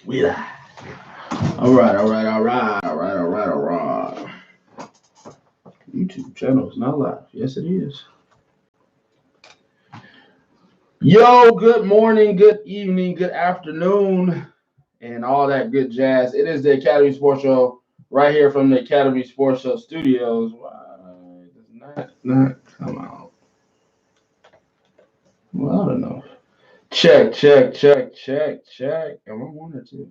We live. All right. YouTube channel is not live. Yes, it is. Yo, good morning, good evening, good afternoon, and all that good jazz. It is the Academy Sports Show right here from the Academy Sports Show studios. Why does not come out? Well, I don't know. Check. Am I one or two?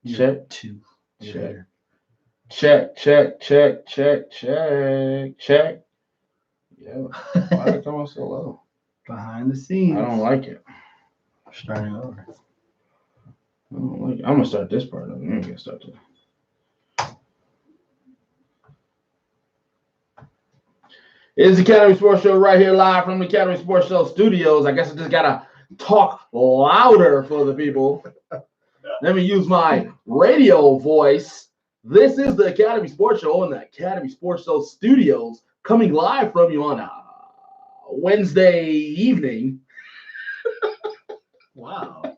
Check. Two. Check. Check. Yeah. Why did it come out so low? Behind the scenes. I don't like it. Starting over. I don't like it. I'm gonna start this part. I'm gonna start this. It's the Academy Sports Show right here live from the Academy Sports Show studios. I guess I just gotta talk louder for the people. Let me use my radio voice. This is the Academy Sports Show in the Academy Sports Show studios, coming live from you on a Wednesday evening. Wow.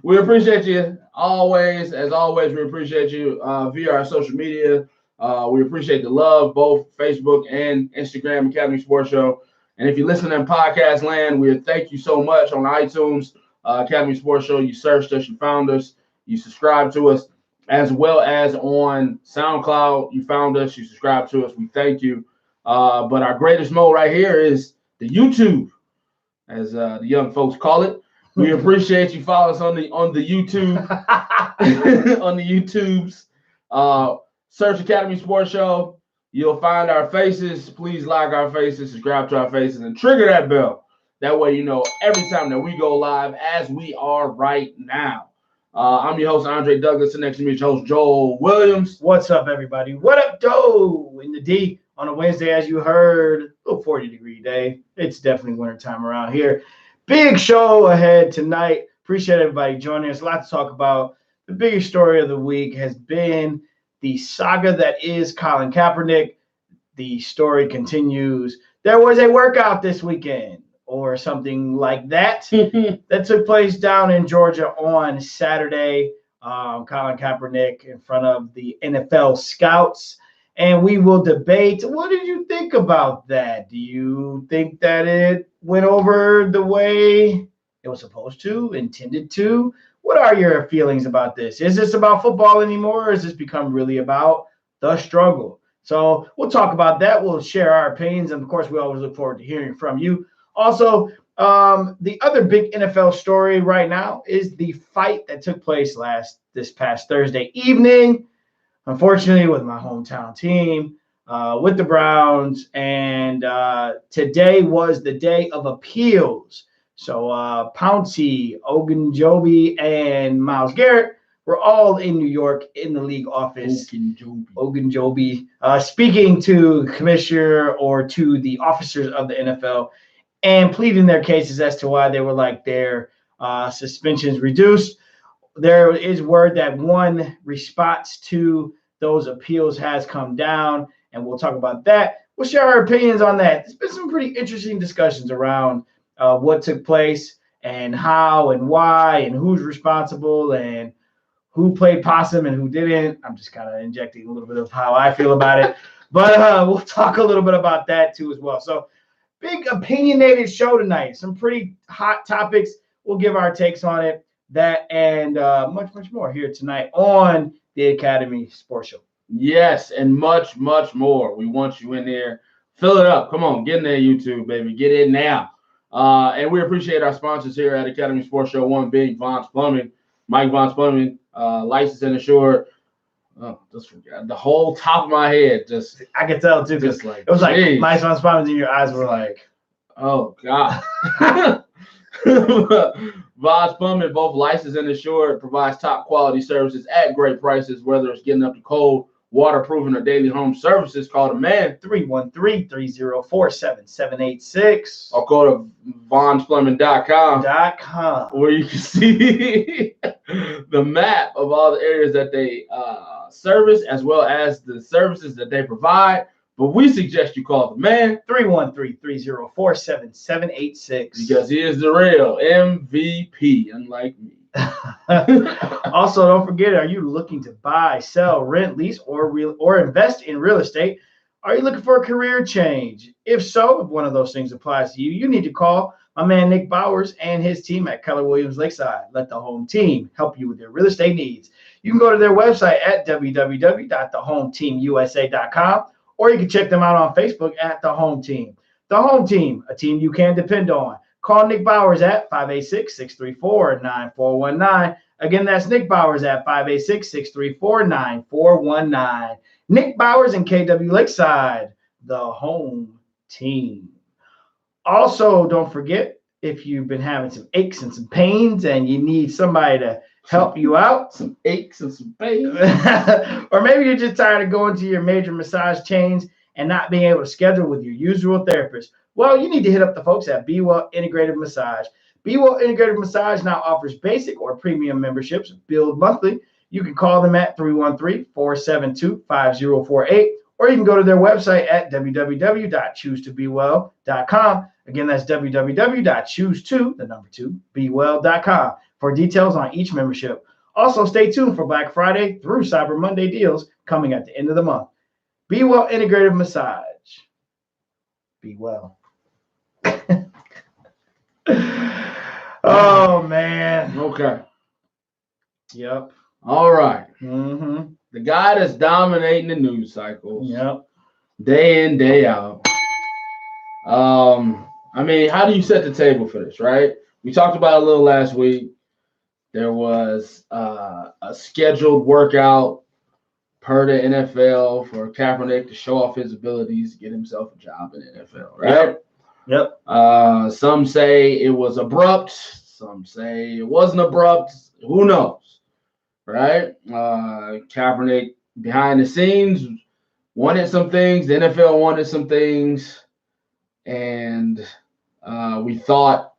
We appreciate you always. As always, we appreciate you via our social media. We appreciate the love, both Facebook and Instagram, Academy Sports Show. And if you listen in podcast land, we thank you so much on iTunes, Academy Sports Show. You searched us, you found us, you subscribed to us, as well as on SoundCloud. You found us, you subscribed to us. We thank you. But our greatest mode right here is the YouTube, as the young folks call it. We appreciate you following us on the YouTube, on the YouTubes. Search Academy Sports Show. You'll find our faces. Please like our faces, subscribe to our faces, and trigger that bell. That way you know every time that we go live, as we are right now. I'm your host, Andre Douglas, and next to me is your host, Joel Williams. What's up, everybody? What up, Joe? In the D on a Wednesday, as you heard, a 40-degree day. It's definitely wintertime around here. Big show ahead tonight. Appreciate everybody joining us. A lot to talk about. The biggest story of the week has been the saga that is Colin Kaepernick. The story continues. There was a workout this weekend or something like that that took place down in Georgia on Saturday. Colin Kaepernick in front of the NFL scouts. And we will debate. What did you think about that? Do you think that it went over the way it was supposed to, intended to? What are your feelings about this? Is this about football anymore, or has this become really about the struggle? So we'll talk about that. We'll share our opinions. And, of course, we always look forward to hearing from you. Also, the other big NFL story right now is the fight that took place this past Thursday evening, unfortunately, with my hometown team, with the Browns. And today was the day of appeals. So Pouncey, Ogunjobi, and Myles Garrett were all in New York in the league office. Ogunjobi speaking to commissioner or to the officers of the NFL and pleading their cases as to why they were like their suspensions reduced. There is word that one response to those appeals has come down, and we'll talk about that. We'll share our opinions on that. There's been some pretty interesting discussions around what took place and how and why and who's responsible and who played possum and who didn't. I'm just kind of injecting a little bit of how I feel about it. But we'll talk a little bit about that too as well. So big opinionated show tonight. Some pretty hot topics. We'll give our takes on it. That and much more here tonight on the Academy Sports Show. Yes, and much more. We want you in there. Fill it up. Come on, get in there, YouTube, baby. Get in now. And we appreciate our sponsors here at Academy Sports Show, one being Vaughn's Plumbing. Mike Vaughn's Plumbing, licensed and assured. Oh, just forgot. The whole top of my head just. I could tell, too. Just like, it was like Mike Vaughn's Plumbing, and your eyes were like. Oh, God. Vaughn's Plumbing, both licensed and assured, provides top quality services at great prices, whether it's getting up to code, waterproofing, or daily home services. Call the man 313-304-7786 or go to vaughnsplumbing.com where you can see the map of all the areas that they service as well as the services that they provide. But we suggest you call the man 313-304-7786 because he is the real MVP, unlike me. Also, don't forget, are you looking to buy, sell, rent, lease, or invest in real estate? Are you looking for a career change? If so, if one of those things applies to you, you need to call my man Nick Bowers and his team at Keller Williams Lakeside. Let the home team help you with your real estate needs. You can go to their website at www.thehometeamusa.com, or you can check them out on Facebook at The Home Team. The Home Team, a team you can depend on. Call Nick Bowers at 586-634-9419. Again, that's Nick Bowers at 586-634-9419. Nick Bowers and KW Lakeside, the Home Team. Also, don't forget, if you've been having some aches and some pains and you need somebody to help you out, Some aches and some pains. or maybe you're just tired of going to your major massage chains and not being able to schedule with your usual therapist, well, you need to hit up the folks at Be Well Integrative Massage. Be Well Integrative Massage now offers basic or premium memberships billed monthly. You can call them at 313-472-5048, or you can go to their website at www.choosetobewell.com. Again, that's www.choose2bewell.com for details on each membership. Also, stay tuned for Black Friday through Cyber Monday deals coming at the end of the month. Be Well Integrative Massage. Be well. Oh, man. Okay. Yep. All right. Mm-hmm. The guy that's dominating the news cycles Yep. day in, day out. I mean, how do you set the table for this, right? We talked about it a little last week. There was a scheduled workout per the NFL for Kaepernick to show off his abilities to get himself a job in the NFL, right? Yep. Some say it was abrupt. Some say it wasn't abrupt. Who knows, right? Kaepernick behind the scenes wanted some things. The NFL wanted some things, and we thought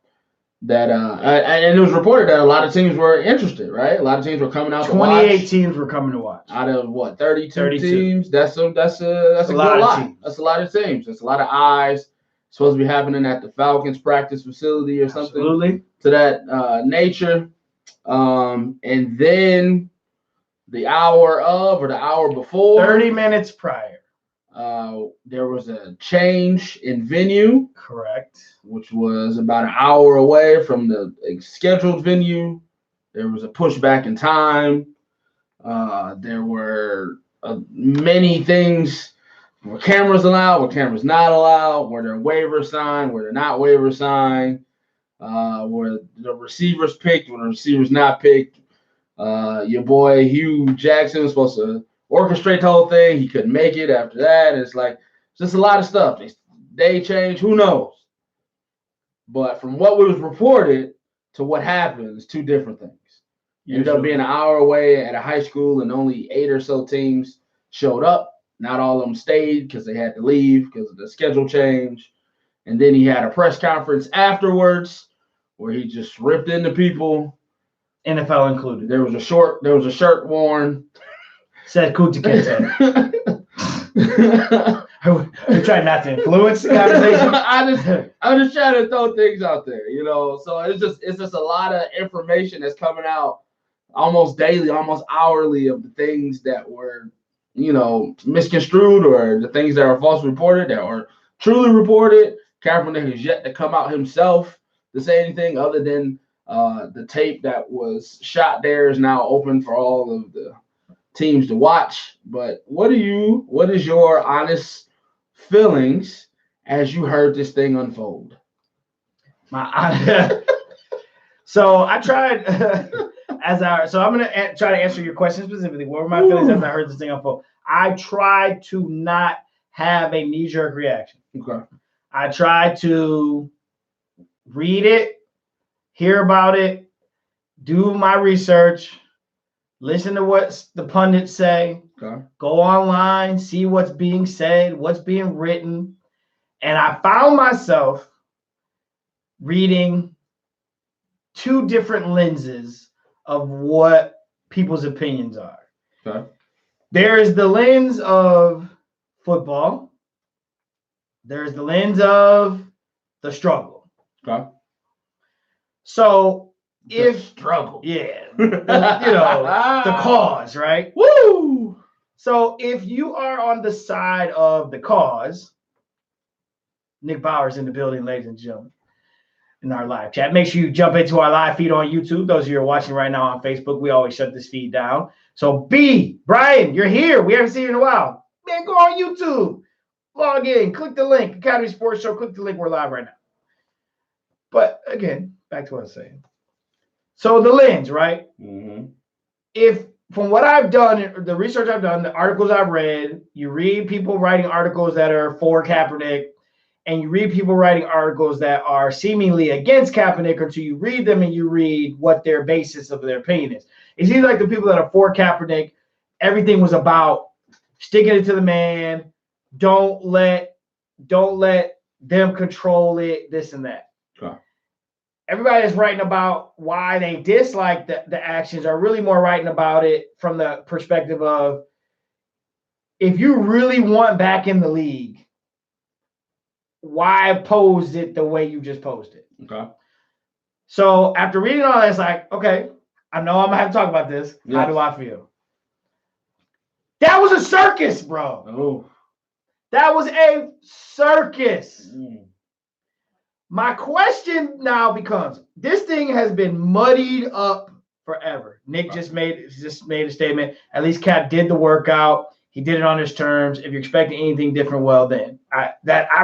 that, and it was reported that a lot of teams were interested, right? A lot of teams were coming out to watch. 28 teams were coming to watch. Out of what, 32 32. teams? That's a good lot. Teams. That's a lot of teams. That's a lot of eyes. It's supposed to be happening at the Falcons practice facility or something. Absolutely. To that nature. And then the hour of or the hour before, 30 minutes prior. there was a change in venue. Correct. Which was about an hour away from the scheduled venue. There was a pushback in time. There were many things. Were cameras allowed? Were cameras not allowed? Were there waivers signed? Were there not waivers signed? Were the receivers picked? Were the receivers not picked? Your boy Hugh Jackson was supposed to orchestrate the whole thing. He couldn't make it after that. It's like just a lot of stuff. Day change. Who knows? But from what was reported to what happened is two different things. Ended up being an hour away at a high school, and only 8 or so teams showed up. Not all of them stayed because they had to leave because of the schedule change. And then he had a press conference afterwards where he just ripped into people, NFL included. There was a shirt worn. Said Kunta Kinte. We tried not to influence the conversation. I'm just trying to throw things out there, you know. So it's just a lot of information that's coming out almost daily, almost hourly, of the things that were, you know, misconstrued, or the things that are falsely reported that are truly reported. Kaepernick has yet to come out himself to say anything other than the tape that was shot there is now open for all of the teams to watch. But what is your honest feelings as you heard this thing unfold? So I tried so I'm going to try to answer your question specifically. What were my feelings as I heard this thing unfold? I tried to not have a knee-jerk reaction. Okay. I tried to read it, hear about it, do my research, listen to what the pundits say, okay, go online, see what's being said, what's being written. And I found myself reading two different lenses of what people's opinions are. Okay. There's the lens of football. There's the lens of the struggle. Okay. So struggle. Yeah. The cause, right? Woo! So if you are on the side of the cause, Nick Bauer's in the building, ladies and gentlemen, in our live chat. Make sure you jump into our live feed on YouTube. Those of you who are watching right now on Facebook, we always shut this feed down. So Brian, you're here. We haven't seen you in a while. Man, go on YouTube. Log in. Click the link. Academy Sports Show. Click the link. We're live right now. But again, back to what I was saying. So the lens, right? Mm-hmm. If from what I've done, the research I've done, the articles I've read, you read people writing articles that are for Kaepernick, and you read people writing articles that are seemingly against Kaepernick until you read them and you read what their basis of their opinion is. It seems like the people that are for Kaepernick, everything was about sticking it to the man, don't let them control it, this and that. Okay. Everybody that's writing about why they dislike the actions are really more writing about it from the perspective of, if you really want back in the league, why pose it the way you just posed it? Okay. So after reading all that, it's like, okay, I know I'm gonna have to talk about this. Yes. How do I feel? That was a circus, bro. Oh. That was a circus. My question now becomes, this thing has been muddied up forever. Nick just made a statement. At least Cap did the workout. He did it on his terms. If you're expecting anything different, well, then I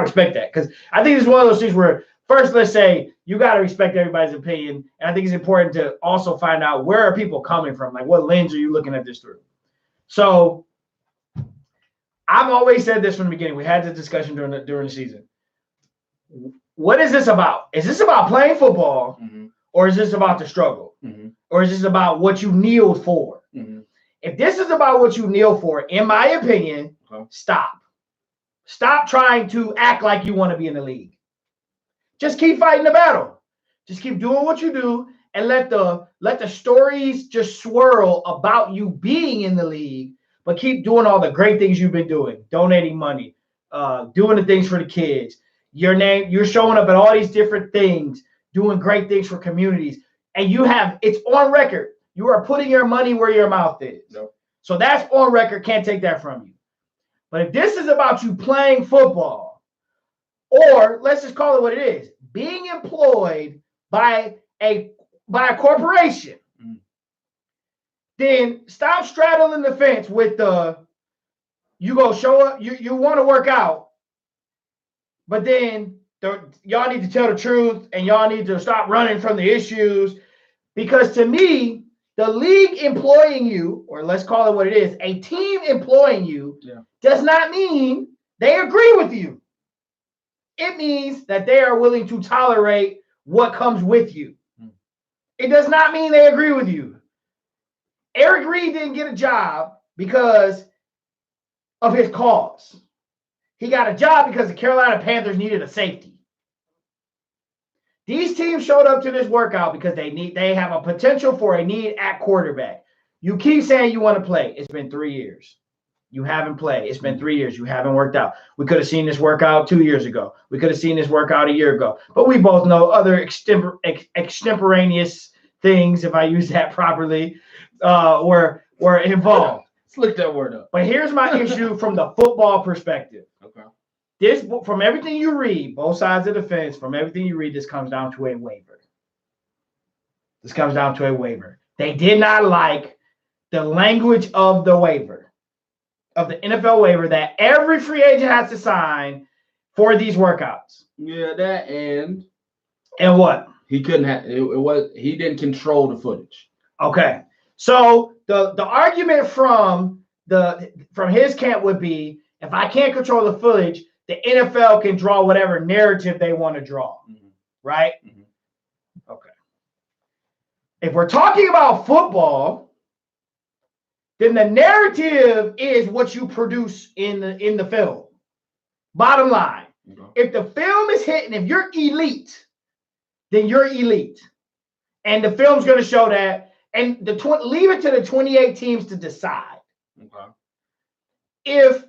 respect that, because I think it's one of those things where, first, let's say you got to respect everybody's opinion, and I think it's important to also find out where are people coming from, like what lens are you looking at this through. So I've always said this from the beginning. We had this discussion during the season. What is this about? Is this about playing football, or is this about the struggle, or is this about what you kneeled for? If this is about what you kneel for, in my opinion, stop. Stop trying to act like you want to be in the league. Just keep fighting the battle. Just keep doing what you do, and let the stories just swirl about you being in the league, but keep doing all the great things you've been doing, donating money, doing the things for the kids. You're showing up at all these different things, doing great things for communities, and it's on record. You are putting your money where your mouth is. Nope. So that's on record. Can't take that from you. But if this is about you playing football, or let's just call it what it is, being employed by a corporation, then stop straddling the fence with you go show up, you want to work out, but then y'all need to tell the truth, and y'all need to stop running from the issues. Because to me, the league employing you, or let's call it what it is, a team employing you, does not mean they agree with you. It means that they are willing to tolerate what comes with you. It does not mean they agree with you. Eric Reid didn't get a job because of his cause. He got a job because the Carolina Panthers needed a safety. These teams showed up to this workout because they have a potential for a need at quarterback. You keep saying you want to play. It's been 3 years. You haven't played. It's been 3 years. You haven't worked out. We could have seen this workout 2 years ago. We could have seen this workout a year ago. But we both know other extemporaneous things, if I use that properly, were involved. Let's look that word up. But here's my issue from the football perspective. Okay. This, from everything you read, both sides of the fence, from everything you read, this comes down to a waiver. This comes down to a waiver. They did not like the language of the waiver, of the NFL waiver that every free agent has to sign for these workouts. Yeah, that and what? He couldn't have he didn't control the footage. Okay. So the argument from his camp would be, if I can't control the footage, the NFL can draw whatever narrative they want to draw. Right? Okay. If we're talking about football, then the narrative is what you produce in the film. Bottom line. Okay. If the film is hitting, if you're elite, then you're elite. And the film's going to show that. And leave it to the 28 teams to decide. Okay. If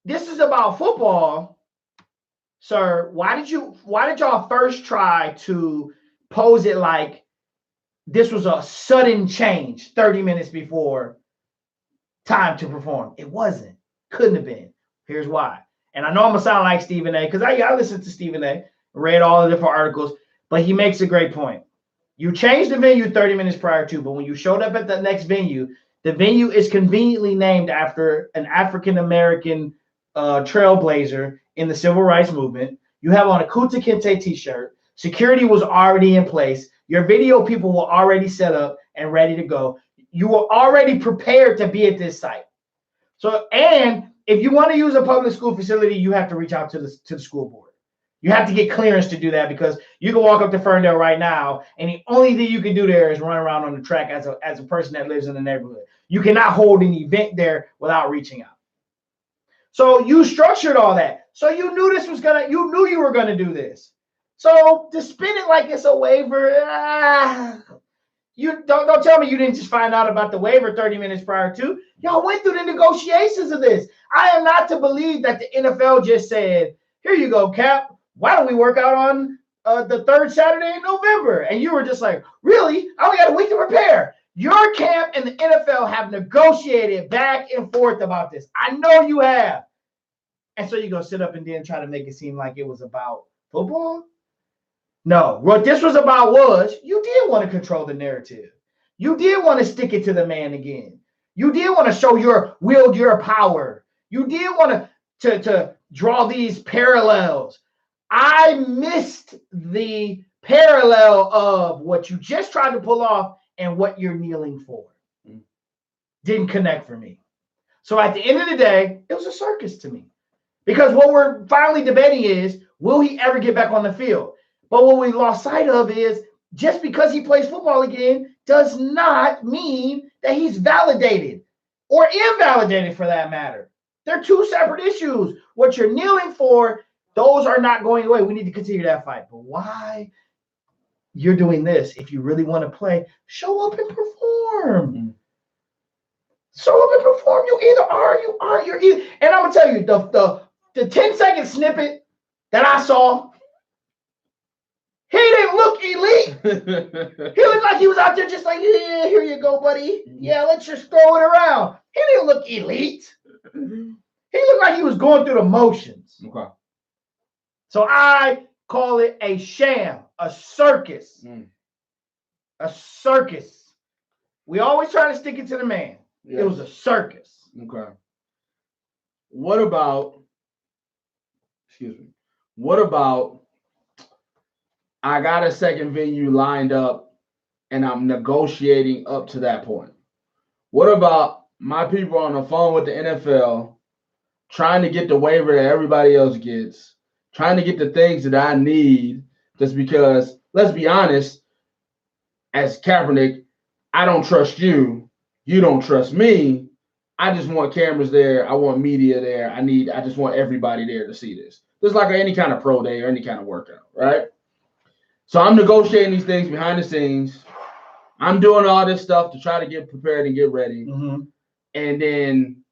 this is about football, sir, why did y'all first try to pose it like this was a sudden change 30 minutes before time to perform. It wasn't. Couldn't have been. Here's why. And I know I'm going to sound like Stephen A. because I listened to Stephen A. Read all the different articles, but he makes a great point. You changed the venue 30 minutes prior to, but when you showed up at the next venue, the venue is conveniently named after an African-American trailblazer in the civil rights movement. You have on a Kunta Kinte t-shirt. Security was already in place. Your video people were already set up and ready to go. You were already prepared to be at this site. So, and if you want to use a public school facility, you have to reach out to the school board. You have to get clearance to do that because you can walk up to Ferndale right now, and the only thing you can do there is run around on the track as a person that lives in the neighborhood. You cannot hold an event there without reaching out. So you structured all that. So you knew you knew you were gonna do this. So to spin it like it's a waiver, you don't tell me you didn't just find out about the waiver 30 minutes prior to. Y'all went through the negotiations of this. I am not to believe that the NFL just said, here you go, Cap. Why don't we work out on the third Saturday in November? And you were just like, really? I only got a week to prepare. Your camp and the NFL have negotiated back and forth about this. I know you have. And so you go sit up and then try to make it seem like it was about football? No, what this was about was you did want to control the narrative. You did want to stick it to the man again. You did want to wield your power. You did want to draw these parallels. I missed the parallel of what you just tried to pull off and what you're kneeling for. Didn't connect for me. So at the end of the day, it was a circus to me. Because what we're finally debating is, will he ever get back on the field? But what we lost sight of is just because he plays football again does not mean that he's validated or invalidated for that matter. They're two separate issues. What you're kneeling for, those are not going away. We need to continue that fight. But why you're doing this? If you really want to play, show up and perform. Show up and perform. You either are, you aren't. You're either. And I'm gonna tell you, the 10-second snippet that I saw, he didn't look elite. He looked like he was out there just like, yeah, here you go, buddy. Yeah, let's just throw it around. He didn't look elite. He looked like he was going through the motions. Okay. So I call it a sham, a circus. A circus. We always try to stick it to the man. Yes. It was a circus. Okay. What about I got a second venue lined up and I'm negotiating up to that point? What about my people on the phone with the NFL trying to get the waiver that everybody else gets, trying to get the things that I need just because, let's be honest, as Kaepernick, I don't trust you. You don't trust me. I just want cameras there. I want media there. I just want everybody there to see this. Just like any kind of pro day or any kind of workout, right? So I'm negotiating these things behind the scenes. I'm doing all this stuff to try to get prepared and get ready. Mm-hmm. And then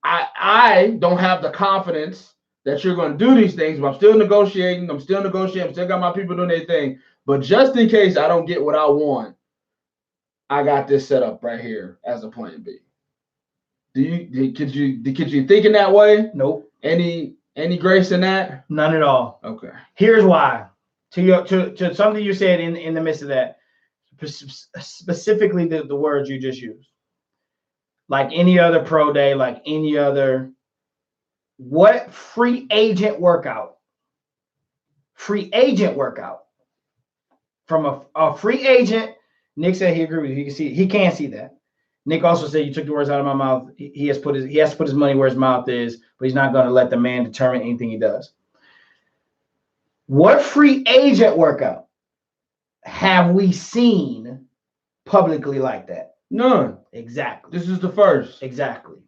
I don't have the confidence that you're going to do these things, but I'm still negotiating. I'm still got my people doing their thing. But just in case I don't get what I want, I got this set up right here as a plan B. Could you think in that way? Nope. Any grace in that? None at all. Okay. Here's why. To something you said in the midst of that, specifically the words you just used. Like any other pro day, like any other, what free agent workout from a free agent. Nick said he agreed with you. He can't see that. Nick also said you took the words out of my mouth. He has to put his money where his mouth is, but he's not going to let the man determine anything he does. What free agent workout have we seen publicly like that? None. Exactly. This is the first. Exactly.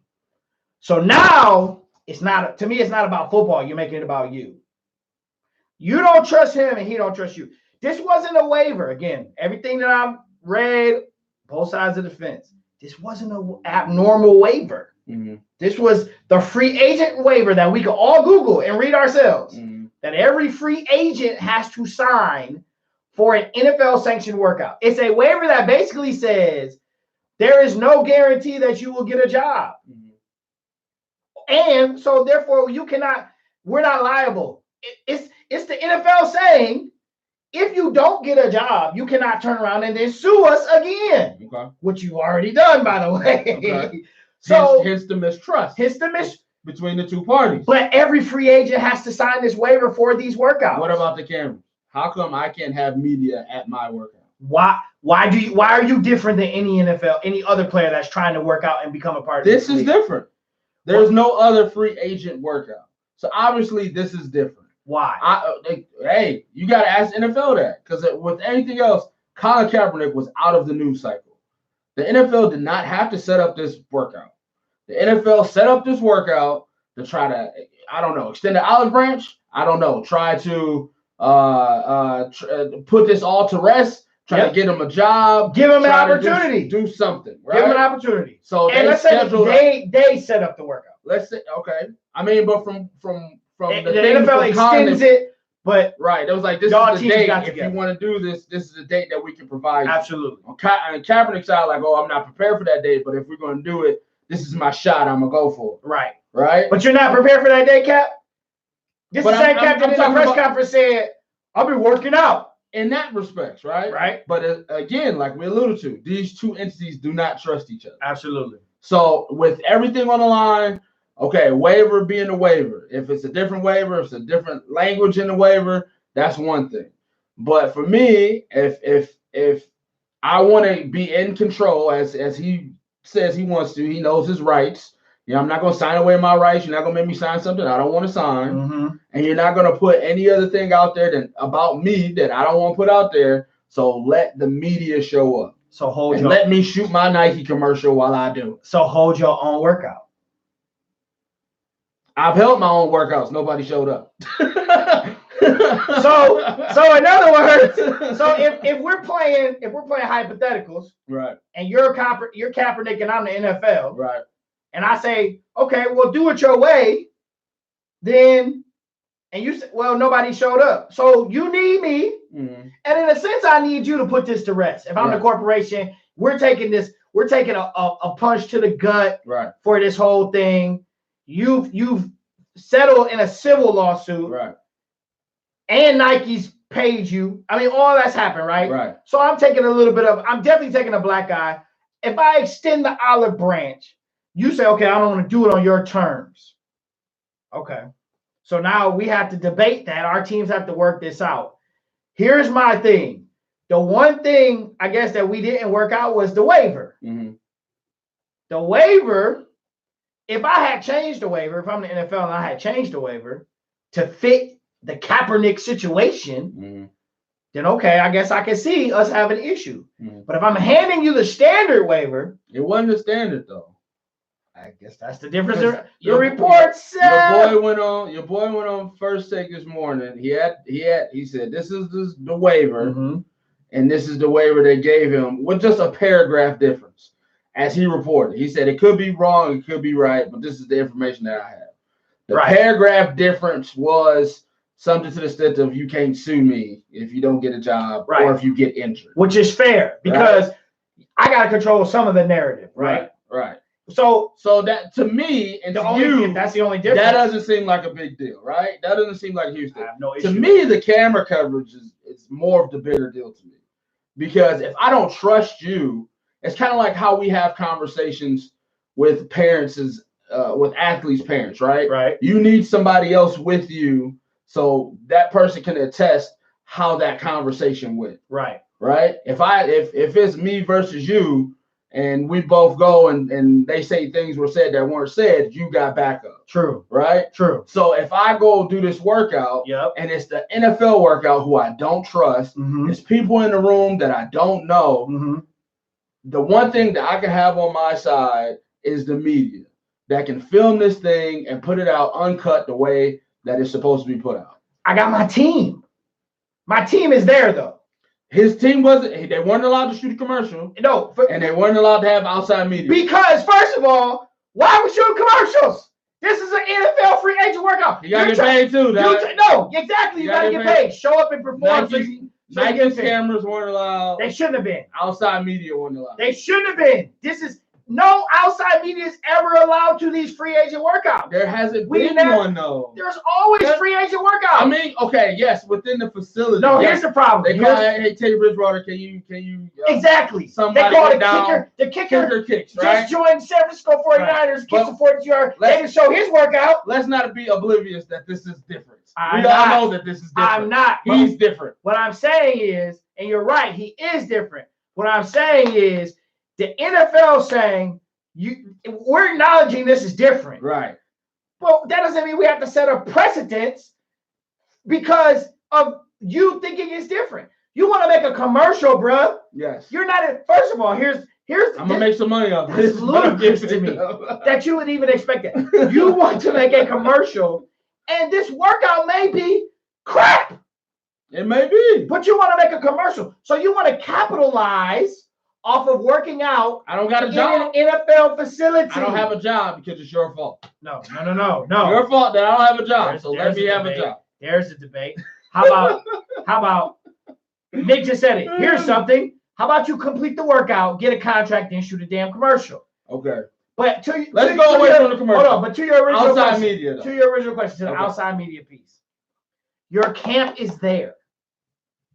So now it's not about football. You're making it about you. You don't trust him and he don't trust you. This wasn't a waiver. Again, everything that I've read, both sides of the fence. This wasn't an abnormal waiver. Mm-hmm. This was the free agent waiver that we could all Google and read ourselves. Mm-hmm. That every free agent has to sign for an NFL sanctioned workout. It's a waiver that basically says there is no guarantee that you will get a job. And so therefore we're not liable. It's the NFL saying, if you don't get a job, you cannot turn around and then sue us again. Okay. Which you've already done, by the way. Okay. So hence the mistrust. Between the two parties. But every free agent has to sign this waiver for these workouts. What about the cameras? How come I can't have media at my workout? Why are you different than any other player that's trying to work out and become a part of this? This is different. There's no other free agent workout. So obviously this is different. Why? Hey, you got to ask NFL that, because with anything else, Colin Kaepernick was out of the news cycle. The NFL did not have to set up this workout. The NFL set up this workout to try to, I don't know, extend the olive branch. I don't know, try to put this all to rest. Try to get him a job. Give him an opportunity. Do something. Right? Give him an opportunity. So and let's say they set up the workout. Let's say, okay. I mean, but from the NFL extends it, but right. It was like, this is the date. If you want to do this, this is the date that we can provide. Absolutely. On Kaepernick's side, like, oh, I'm not prepared for that date, but if we're going to do it, this is my shot. I'm gonna go for it. Right. Right. But you're not prepared for that day, Cap. This is the same Cap that in the press conference said, "I'll be working out." In that respect, right? Right. But again, like we alluded to, these two entities do not trust each other. Absolutely. So with everything on the line, okay, waiver being a waiver. If it's a different waiver, if it's a different language in the waiver, that's one thing. But for me, if I want to be in control, as he says he wants to, he knows his rights. You know, I'm not going to sign away my rights. You're not going to make me sign something I don't want to sign. Mm-hmm. And you're not going to put any other thing out there about me that I don't want to put out there. So let the media show up. So let me shoot my Nike commercial while I do it. So hold your own workout. I've held my own workouts. Nobody showed up. So in other words, so if we're playing hypotheticals, right, and you're Kaepernick and I'm the NFL, right, and I say, okay, well, do it your way, then, and you say, well, nobody showed up, so you need me, and in a sense, I need you to put this to rest. If I'm the corporation, we're taking a punch to the gut, right, for this whole thing. You've settled in a civil lawsuit, right. And Nike's paid you. I mean, all that's happened, right? Right. So I'm definitely taking a black eye. If I extend the olive branch, you say, okay, I don't want to do it on your terms. Okay. So now we have to debate that. Our teams have to work this out. Here's my thing. The one thing, I guess, that we didn't work out was the waiver. Mm-hmm. The waiver, if I had changed the waiver, if I'm the NFL and I had changed the waiver to fit the Kaepernick situation, then okay, I guess I can see us having an issue. But if I'm handing you the standard waiver, it wasn't the standard though. I guess that's the difference. Your report said your boy went on First Take this morning. He said this is the waiver, and this is the waiver they gave him with just a paragraph difference, as he reported. He said it could be wrong, it could be right, but this is the information that I have. The paragraph difference was something to the extent of you can't sue me if you don't get a job or if you get injured. Which is fair, because I got to control some of the narrative, right? Right. So that, to me, and that's the only difference. That doesn't seem like a big deal, right? That doesn't seem like a huge deal. I have no issue. To me, the camera coverage is more of the bigger deal to me. Because if I don't trust you, it's kind of like how we have conversations with parents, with athletes' parents, right? Right. You need somebody else with you so that person can attest how that conversation went. Right. Right. If it's me versus you, and we both go and they say things were said that weren't said, you got backup. True. Right? True. So if I go do this workout, and it's the NFL workout who I don't trust, it's people in the room that I don't know, the one thing that I can have on my side is the media that can film this thing and put it out uncut the way that it's supposed to be put out. I got my team. My team is there, though. His team they weren't allowed to shoot a commercial. No. And they weren't allowed to have outside media. Because, first of all, why are we shooting commercials? This is an NFL free agent workout. You got to get paid too. No, exactly. You got to get paid. Show up and perform. Nike's cameras weren't allowed. They shouldn't have been. Outside media weren't allowed. They shouldn't have been. This is no outside media is ever allowed to these free agent workouts. There hasn't been one though. There's always free agent workouts. I mean, okay, yes, within the facility. No, yes. here's the problem. They call it, hey, Teddy Bridgewater, can you exactly. Somebody they call it down, the kicker kicks, right? just joined San Francisco 49ers, right. kicks a 40-yard. They can show his workout. Let's not be oblivious that this is different. We all know that this is different. I'm not. He's different. What I'm saying is, and you're right, he is different. What I'm saying is the NFL saying we're acknowledging this is different. Right. Well, that doesn't mean we have to set a precedence because of you thinking it's different. You want to make a commercial, bro. Yes. You're not. First of all, here's. I'm gonna make some money off this. It's ludicrous to me that you would even expect that. You want to make a commercial, and this workout may be crap. It may be. But you want to make a commercial, so you want to capitalize off of working out. I don't got a job. In an NFL facility. I don't have a job because it's your fault. No. Your fault that I don't have a job. So let me have a job. There's a debate. How about Nick just said it. Here's something. How about you complete the workout, get a contract, and shoot a damn commercial? Okay. But let's go away from the commercial. Hold on, but to your original outside question, media, though. To your original question, to the okay. outside media piece. Your camp is there.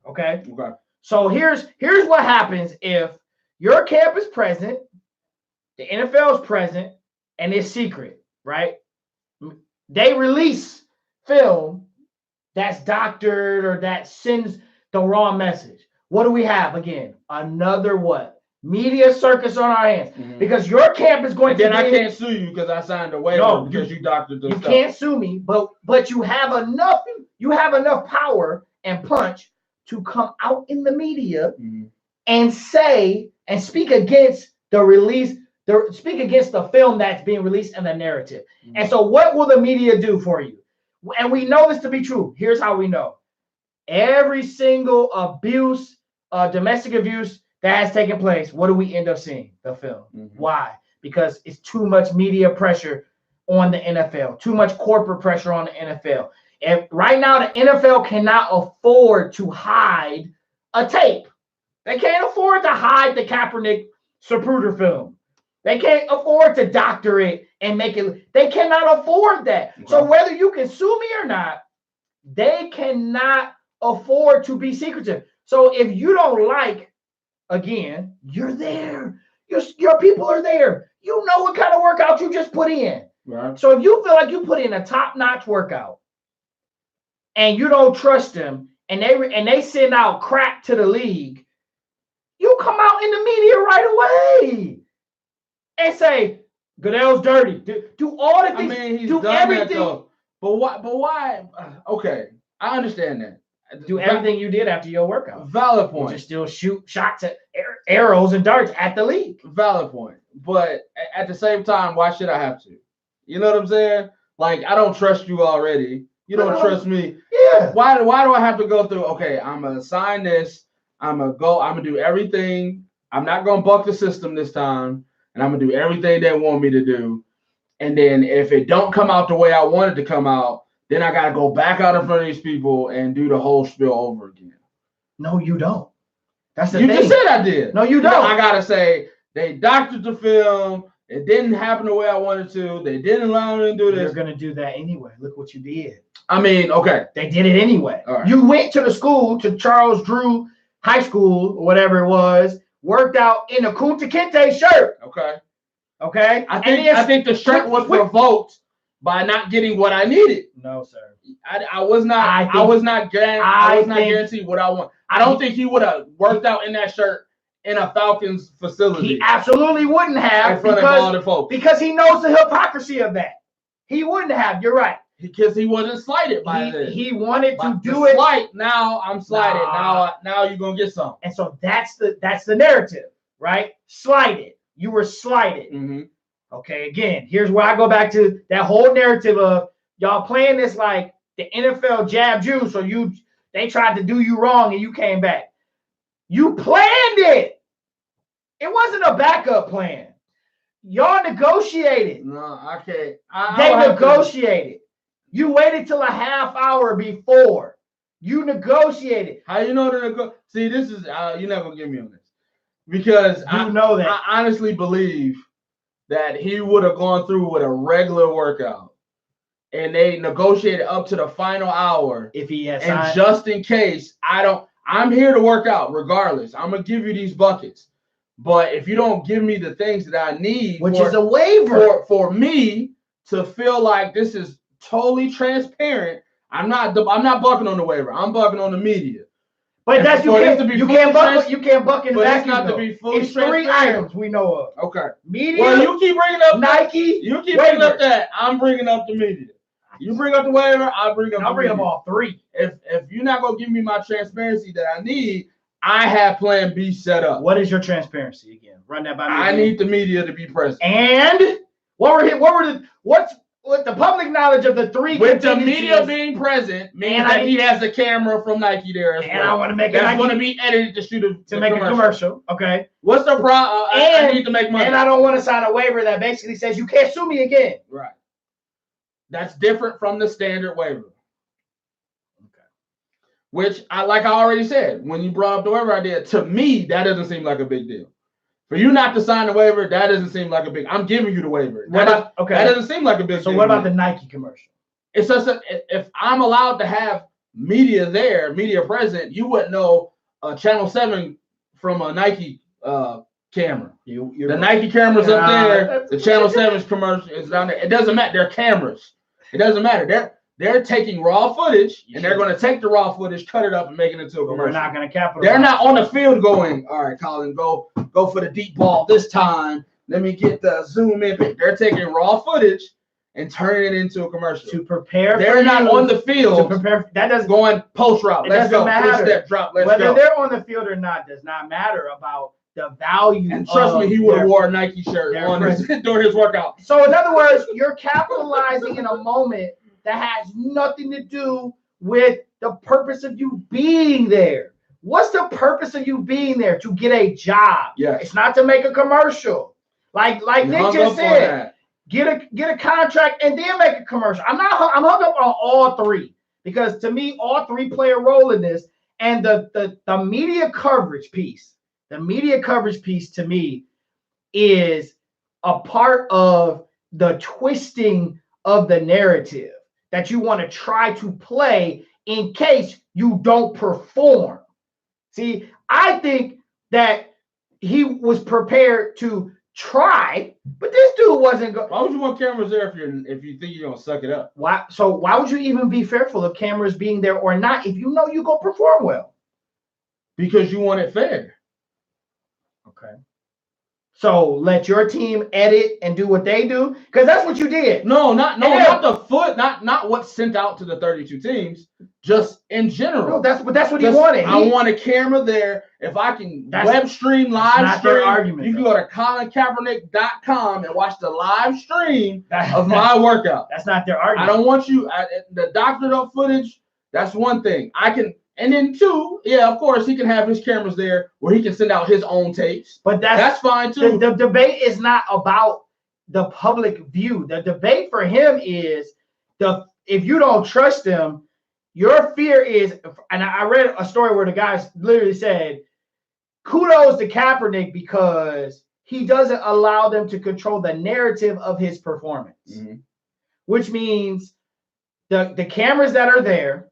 Okay. Okay. So here's what happens if your camp is present, the NFL is present, and it's secret, right? They release film that's doctored or that sends the wrong message. What do we have again? Another what? Media circus on our hands. Mm-hmm. Because your camp is going then I can't sue you because I signed a waiver because you doctored the stuff. You can't sue me, but you have enough power and punch to come out in the media and say and speak against speak against the film that's being released and the narrative. Mm-hmm. And so what will the media do for you? And we know this to be true. Here's how we know. Every single abuse, domestic abuse that has taken place, what do we end up seeing? The film. Mm-hmm. Why? Because it's too much media pressure on the NFL, too much corporate pressure on the NFL. And right now, the NFL cannot afford to hide a tape. They can't afford to hide the Kaepernick Zapruder film. They can't afford to doctor it and make it. They cannot afford that. Okay. So whether you can sue me or not, they cannot afford to be secretive. So if you don't like, again, you're there. Your people are there. You know what kind of workout you just put in. Right. So if you feel like you put in a top-notch workout and you don't trust them and they send out crap to the league, you come out in the media right away and say, Goodell's dirty. Do all the things. I mean, he's do done everything. That though. But why? Okay, I understand that. Do everything you did after your workout. Valid point. You just still shoot shots at arrows and darts at the league. Valid point. But at the same time, why should I have to? You know what I'm saying? Like, I don't trust you already. You don't trust me. Yeah. Why do I have to go through? Okay, I'm gonna sign this. I'm gonna do everything. I'm not gonna buck the system this time, and I'm gonna do everything they want me to do. And then if it don't come out the way I want it to come out, then I gotta go back out in front of these people and do the whole spiel over again. No, you don't. That's the thing. You just said I did. No, you don't. I gotta say they doctored the film. It didn't happen the way I wanted to. They didn't allow me to do this. You're gonna do that anyway. Look what you did. I mean, okay. They did it anyway. Right. You went to the school, to Charles Drew High School, or whatever it was, worked out in a Kunta Kinte shirt. Okay. Okay. I think the shirt was revoked by not getting what I needed. No, sir. I was not guaranteed what I want. I don't think he would have worked out in that shirt in a Falcons facility. He absolutely wouldn't have in front of all the folks. Because he knows the hypocrisy of that. He wouldn't have. You're right. Because he wasn't slighted by this. He wanted to do it. Slight. Now I'm slighted. Now you're gonna get some. And so that's the narrative, right? Slighted. You were slighted. Mm-hmm. Okay. Again, here's where I go back to that whole narrative of y'all playing this like the NFL jabbed you, so they tried to do you wrong and you came back. You planned it. It wasn't a backup plan. Y'all negotiated. No, I can't. They negotiated. You waited till a half hour before. You negotiated. How you know that? See, this is you're not gonna get me on this because You know that. I honestly believe that he would have gone through with a regular workout, and they negotiated up to the final hour. If he has and signed. just in case I'm here to work out regardless. I'm gonna give you these buckets, but if you don't give me the things that I need, which is a waiver for me to feel like this is totally transparent. I'm not bucking on the waiver. I'm bucking on the media. But that's you can't buck in the vacuum. To be fully it's 3 items we know of. Okay. Media. Well, you keep bringing up Nike. You keep bringing up that. I'm bringing up the media. You bring up the waiver. I'll bring up all 3. If you're not gonna give me my transparency that I need, I have Plan B set up. What is your transparency again? Run that by me. I need the media to be present. And what's the public knowledge of the 3 with the media being present, means that he has a camera from Nike there as well. I want to make that's going to be edited to shoot to make a commercial. Okay. What's the problem? I need to make money. And I don't want to sign a waiver that basically says you can't sue me again. Right. That's different from the standard waiver. Okay. Which I already said, when you brought up the waiver idea, to me, that doesn't seem like a big deal. For you not to sign the waiver, that doesn't seem like a big. I'm giving you the waiver. That doesn't seem like a big. So what about the Nike commercial? It's just if I'm allowed to have media present, you wouldn't know Channel 7 from a Nike camera. The Nike camera's up there. The Channel 7's commercial is down there. It doesn't matter. They're cameras. It doesn't matter. They're taking raw footage and they're going to take the raw footage, cut it up, and make it into a commercial. We're not going to capitalize. They're not on the field going, all right, Colin, go for the deep ball this time. Let me get the zoom in. They're taking raw footage and turning it into a commercial. To prepare. They're not on the field. To prepare. That doesn't going post route. Let's go. Matter. Step drop. Let's Whether go. they're on the field or not does not matter about the value. And trust me, he would have wore a Nike shirt during his workout. So in other words, you're capitalizing in a moment that has nothing to do with the purpose of you being there. What's the purpose of you being there? To get a job. Yes. It's not to make a commercial. Like Nick just said, get a contract and then make a commercial. I'm hung up on all 3 because to me, all 3 play a role in this. And the media coverage piece, to me is a part of the twisting of the narrative that you want to try to play in case you don't perform. See, I think that he was prepared to try, but this dude wasn't going. Why would you want cameras there if you think you're gonna suck it up? Why? So why would you even be fearful of cameras being there or not if you know you go perform well? Because you want it fair. Okay. So let your team edit and do what they do, because that's what you did. Not what's sent out to the 32 teams, just in general. No, that's what he wanted. I want a camera there. If I can web stream, live stream, you can go to ColinKaepernick.com and watch the live stream of my workout. That's not their argument. I don't want you the doctored up footage. That's one thing. And then 2, yeah, of course, he can have his cameras there where he can send out his own tapes. But that's fine too. The debate is not about the public view. The debate for him is if you don't trust them, your fear is. And I read a story where the guy literally said, "Kudos to Kaepernick because he doesn't allow them to control the narrative of his performance," which means the cameras that are there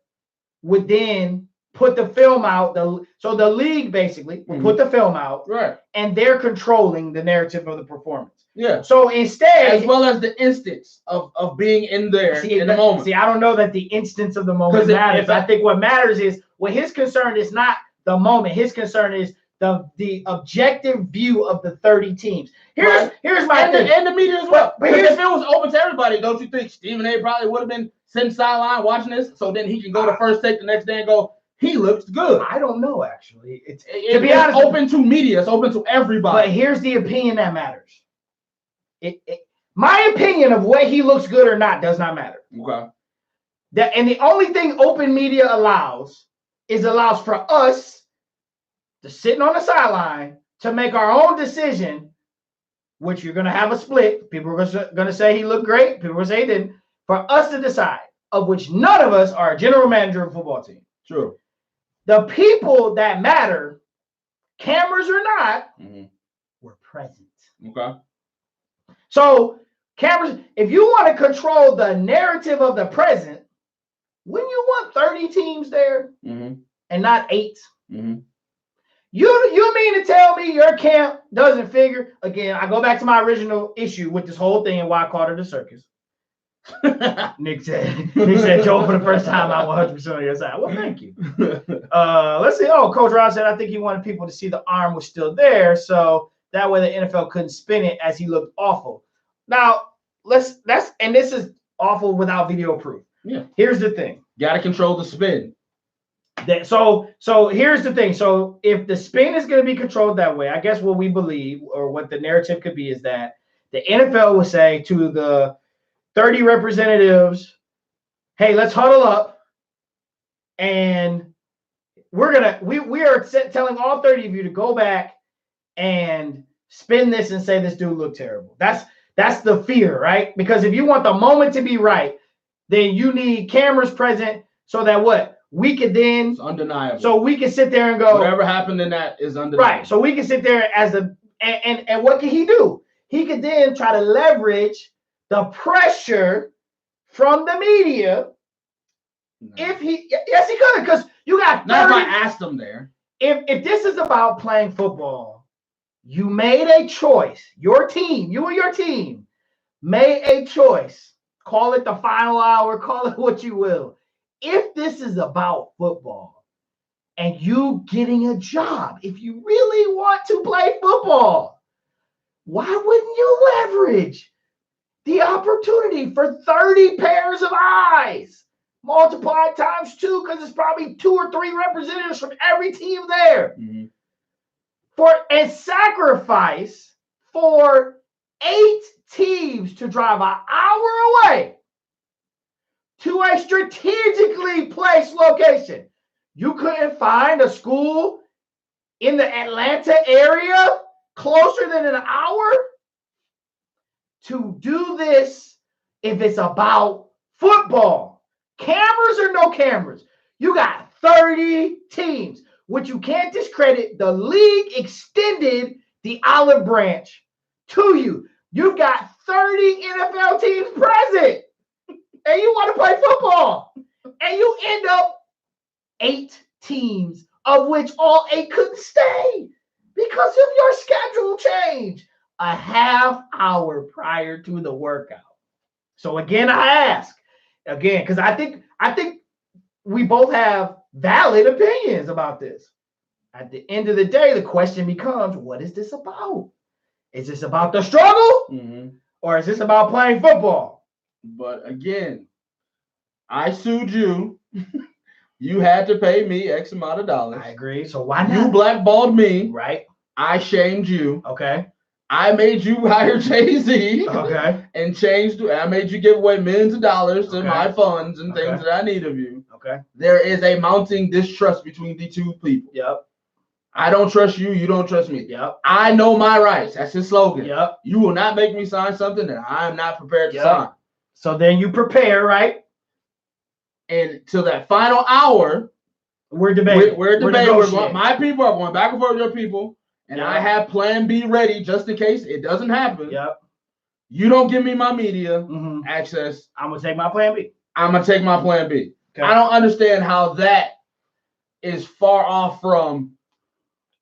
would then put the film out. So the league basically will put the film out, right? And they're controlling the narrative of the performance. Yeah. So instead, as well as the instance of being in there in the moment. See, I don't know that the instance of the moment matters. I think what matters is his concern is not the moment. His concern is the objective view of the 30 teams. Here's my thing. And the media as well. But if it was open to everybody, don't you think Stephen A. probably would have been sitting sideline watching this, so then he can go to first take the next day and go, he looks good. I don't know, actually. It's open to media. It's open to everybody. But here's the opinion that matters. My opinion of what he looks good or not does not matter. Okay. And the only thing open media allows for us to sit on the sideline to make our own decision, which you're going to have a split. People are going to say he looked great. People will say he didn't. For us to decide, of which none of us are a general manager of a football team. True. The people that matter, cameras or not, were present. Okay. So cameras, if you want to control the narrative of the present, wouldn't you want 30 teams there and not 8? You mean to tell me your camp doesn't figure? Again, I go back to my original issue with this whole thing and why I called it a circus. Nick said, Joe, for the first time, I'm 100% on your side. Well, thank you. Let's see. Oh, Coach Ross said, I think he wanted people to see the arm was still there, so that way the NFL couldn't spin it as he looked awful. Now, this is awful without video proof. Yeah. Here's the thing. Got to control the spin. So here's the thing. So if the spin is going to be controlled that way, I guess what we believe or what the narrative could be is that the NFL will say to the 30 representatives, hey, let's huddle up, and we are telling all 30 of you to go back and spin this and say this dude looked terrible. That's the fear, right? Because if you want the moment to be right, then you need cameras present so that what? We could then, it's undeniable. So we can sit there and go, whatever happened in that is undeniable. Right. So we can sit there as and what can he do? He could then try to leverage the pressure from the media. No. Yes, he could, because you got 30. Not if I asked him there. If this is about playing football, you made a choice. Your team, you and your team, made a choice. Call it the final hour, call it what you will. If this is about football and you getting a job, if you really want to play football, why wouldn't you leverage the opportunity for 30 pairs of eyes multiplied times 2, because it's probably 2 or 3 representatives from every team there, and sacrifice for 8 teams to drive an hour away to a strategically placed location. You couldn't find a school in the Atlanta area closer than an hour to do this if it's about football. Cameras or no cameras, you got 30 teams, which you can't discredit. The league extended the olive branch to you. You've got 30 NFL teams present. And you want to play football, and you end up 8 teams, of which all 8 couldn't stay because of your schedule change a half hour prior to the workout. So again, I ask because I think we both have valid opinions about this. At the end of the day, the question becomes, what is this about? Is this about the struggle, or is this about playing football? But again, I sued you. You had to pay me X amount of dollars. I agree. So why not? You blackballed me. Right. I shamed you. Okay. I made you hire Jay-Z. Okay. And I made you give away millions of dollars to my funds and things that I need of you. Okay. There is a mounting distrust between the two people. Yep. I don't trust you. You don't trust me. Yep. I know my rights. That's his slogan. Yep. You will not make me sign something that I am not prepared to sign. So then you prepare, right? And till that final hour, we're debating. We're debating. My people are going back and forth with your people. And I have plan B ready just in case it doesn't happen. Yep. You don't give me my media access. I'm going to take my plan B. I'm going to take my plan B. Okay. I don't understand how that is far off from,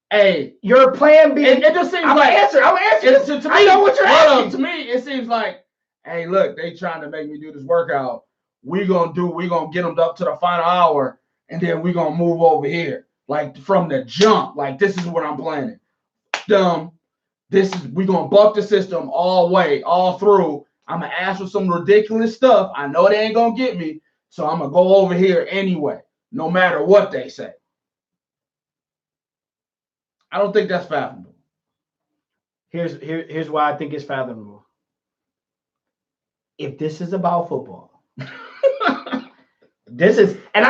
hey, your plan B. It just seems I'm like answer. To me, I know what you're asking. To me, it seems like, hey, look, they trying to make me do this workout. We're going to get them up to the final hour, and then we're going to move over here. Like from the jump. Like, this is what I'm planning. We're going to buck the system all through. I'm going to ask for some ridiculous stuff. I know they ain't going to get me, so I'm going to go over here anyway, no matter what they say. I don't think that's fathomable. Here's why I think it's fathomable. If this is about football, This is, and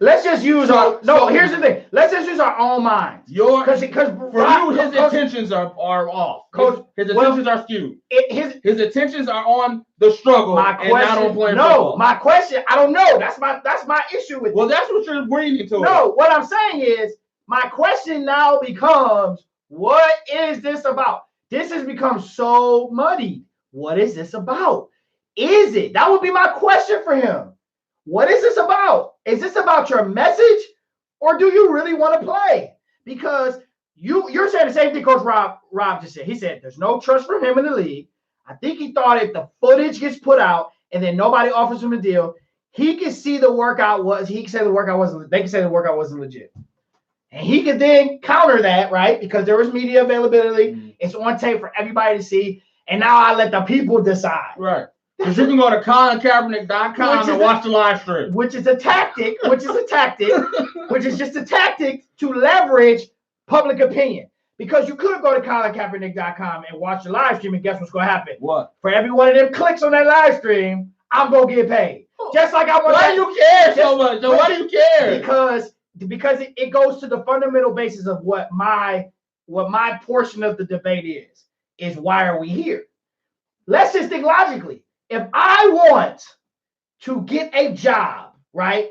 let's just use here's the thing. Let's just use our own minds. Because his intentions are off. His intentions are skewed. His intentions are on the struggle and not on playing football. My question, I don't know. That's my issue with Well, that's what you're bringing to it. No, what I'm saying is, my question now becomes, what is this about? This has become so muddy. What is this about? That would be my question for him. What is this about? Is this about your message, or do you really want to play? Because you're saying the same thing Coach Rob just said. He said there's no trust from him in the league. I think he thought if the footage gets put out and then nobody offers him a deal, he can see the workout they can say the workout wasn't legit. And he could then counter that, right? Because there was media availability. Mm-hmm. It's on tape for everybody to see. And now I let the people decide. Right. Because you can go to ColinKaepernick.com and watch the live stream. Which is just a tactic to leverage public opinion. Because you could go to ColinKaepernick.com and watch the live stream, and guess what's going to happen? What? For every one of them clicks on that live stream, I'm going to get paid. Just like I want. Why do you care so much? So why do you care? Because it goes to the fundamental basis of what my portion of the debate is why are we here? Let's just think logically. If I want to get a job, right,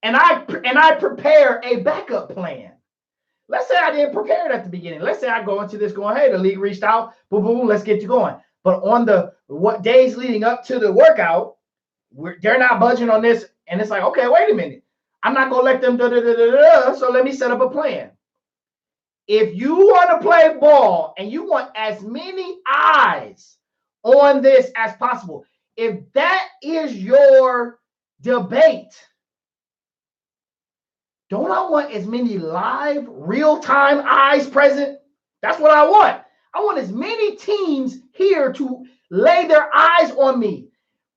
and I prepare a backup plan. Let's say I didn't prepare it at the beginning. Let's say I go into this going, hey, the league reached out, boom, boom, let's get you going. But on what days leading up to the workout, they're not budging on this, and it's like, okay, wait a minute. I'm not going to let them so let me set up a plan. If you want to play ball and you want as many eyes on this as possible, if that is your debate, don't I want as many live, real-time eyes present? That's what I want. I want as many teams here to lay their eyes on me.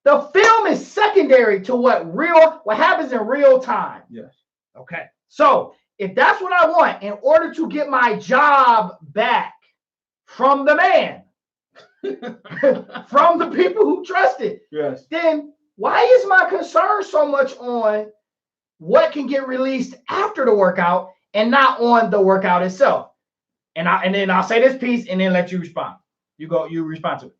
The film is secondary to what happens in real time. Yes. Okay. So if that's what I want in order to get my job back from the man, from the people who trust it, yes, then why is my concern so much on what can get released after the workout and not on the workout itself? And then I'll say this piece and then let you respond. You respond to it.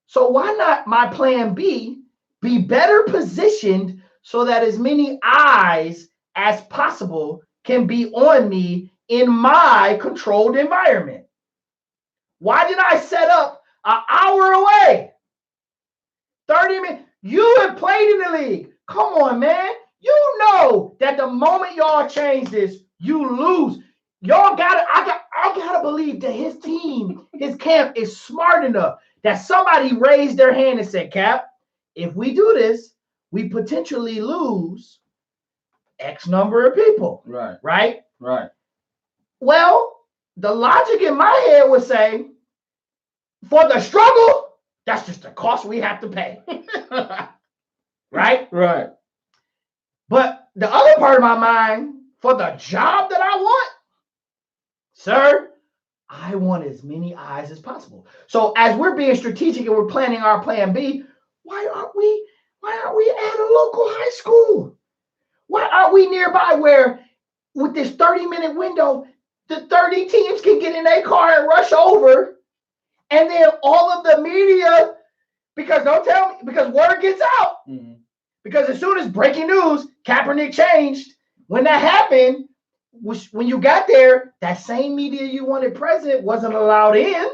So why not my plan B be better positioned so that as many eyes as possible can be on me in my controlled environment? Why did I set up an hour away? 30 minutes. You have played in the league. Come on, man. You know that the moment y'all change this, you lose. I gotta believe that his team, his camp is smart enough that somebody raised their hand and said, Cap, if we do this, we potentially lose X number of people. Right. Right? Right. Well, the logic in my head would say, for the struggle, that's just the cost we have to pay. Right? Right. But the other part of my mind, for the job that I want, sir, I want as many eyes as possible. So as we're being strategic and we're planning our plan B, why aren't we at a local high school? Why aren't we nearby where with this 30-minute window, the 30 teams can get in their car and rush over, and then all of the media, because word gets out. Mm-hmm. Because as soon as breaking news, Kaepernick changed, when that happened, when you got there, that same media you wanted present wasn't allowed in.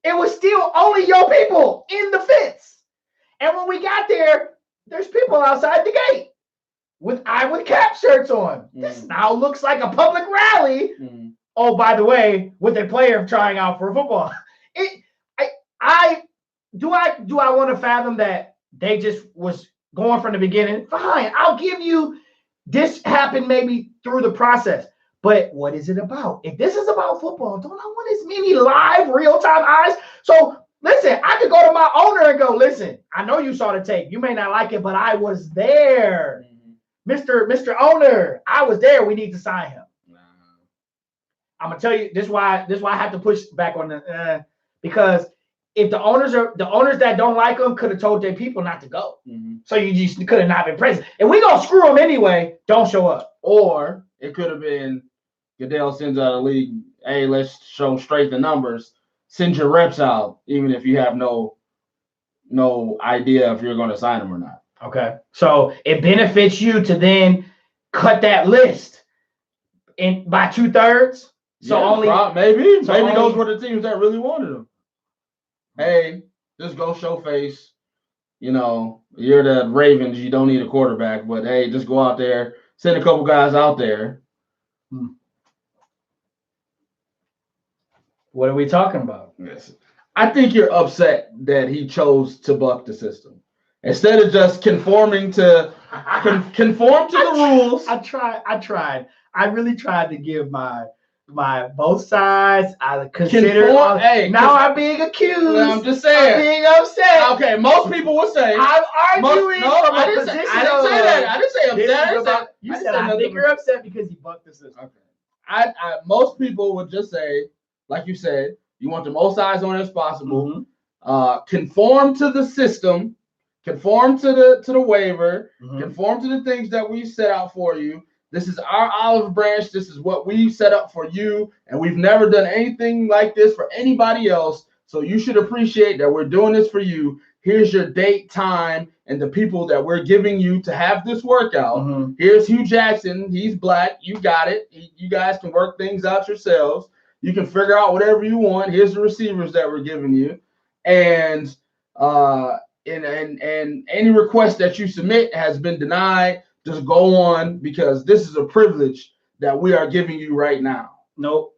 It was still only your people in the fence. And when we got there, there's people outside the gate with Cap shirts on. Mm. This now looks like a public rally. Mm. Oh, by the way, with a player trying out for football. Do I want to fathom that they just was going from the beginning? Fine, I'll give you this happened maybe through the process. But what is it about? If this is about football, don't I want as many live, real-time eyes? So listen, I could go to my owner and go, listen, I know you saw the tape. You may not like it, but I was there. Mm-hmm. Mr. Owner, I was there. We need to sign him. I'm gonna tell you, this is why I have to push back on the because if the owners that don't like him could have told their people not to go. Mm-hmm. So you just could have not been present. And we gonna screw them anyway. Don't show up. Or it could have been Goodell sends out a league. Hey, let's show straight the numbers. Send your reps out, even if you have no idea if you're going to sign them or not. Okay. So it benefits you to then cut that list by 2/3. So maybe those were the teams that really wanted them. Hey, just go show face. You know, you're the Ravens. You don't need a quarterback, but hey, just go out there, send a couple guys out there. What are we talking about? Yes. I think you're upset that he chose to buck the system instead of just conforming to conform to the rules. I tried. I really tried to give my both sides. I consider. I'm being accused. Well, I'm just saying. I'm being upset. Okay, most people would say. I'm arguing from a position. I didn't say that. I didn't say upset. You said I think you're upset because he bucked the system. Okay. Most people would just say, like you said, you want the most eyes on it as possible. Mm-hmm. Conform to the system, conform to the waiver, mm-hmm. conform to the things that we set out for you. This is our olive branch. This is what we set up for you, and we've never done anything like this for anybody else. So you should appreciate that we're doing this for you. Here's your date, time, and the people that we're giving you to have this workout. Mm-hmm. Here's Hugh Jackson. He's black. You got it. You guys can work things out yourselves. You can figure out whatever you want. Here's the receivers that we're giving you, and any request that you submit has been denied. Just go on because this is a privilege that we are giving you right now. Nope.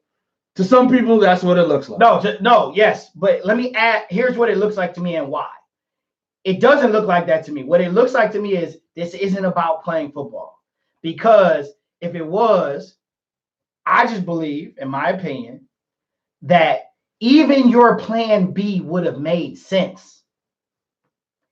To some people, that's what it looks like. Yes, but let me add. Here's what it looks like to me and why. It doesn't look like that to me. What it looks like to me is this isn't about playing football, because if it was, I just believe, in my opinion, that even your plan B would have made sense.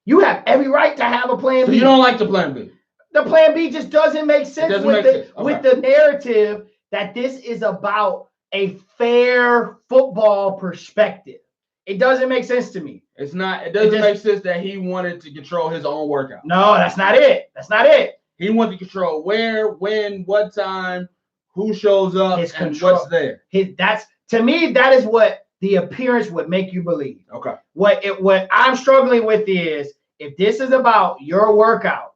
You have every right to have a plan B. So you don't like the plan B? The plan B just doesn't make sense with the narrative that this is about a fair football perspective. It doesn't make sense to me. It's not. It doesn't make sense that he wanted to control his own workout. No, that's not it. That's not it. He wanted to control where, when, what time, who shows up, and what's there. To me, that is what the appearance would make you believe. Okay. What I'm struggling with is if this is about your workout,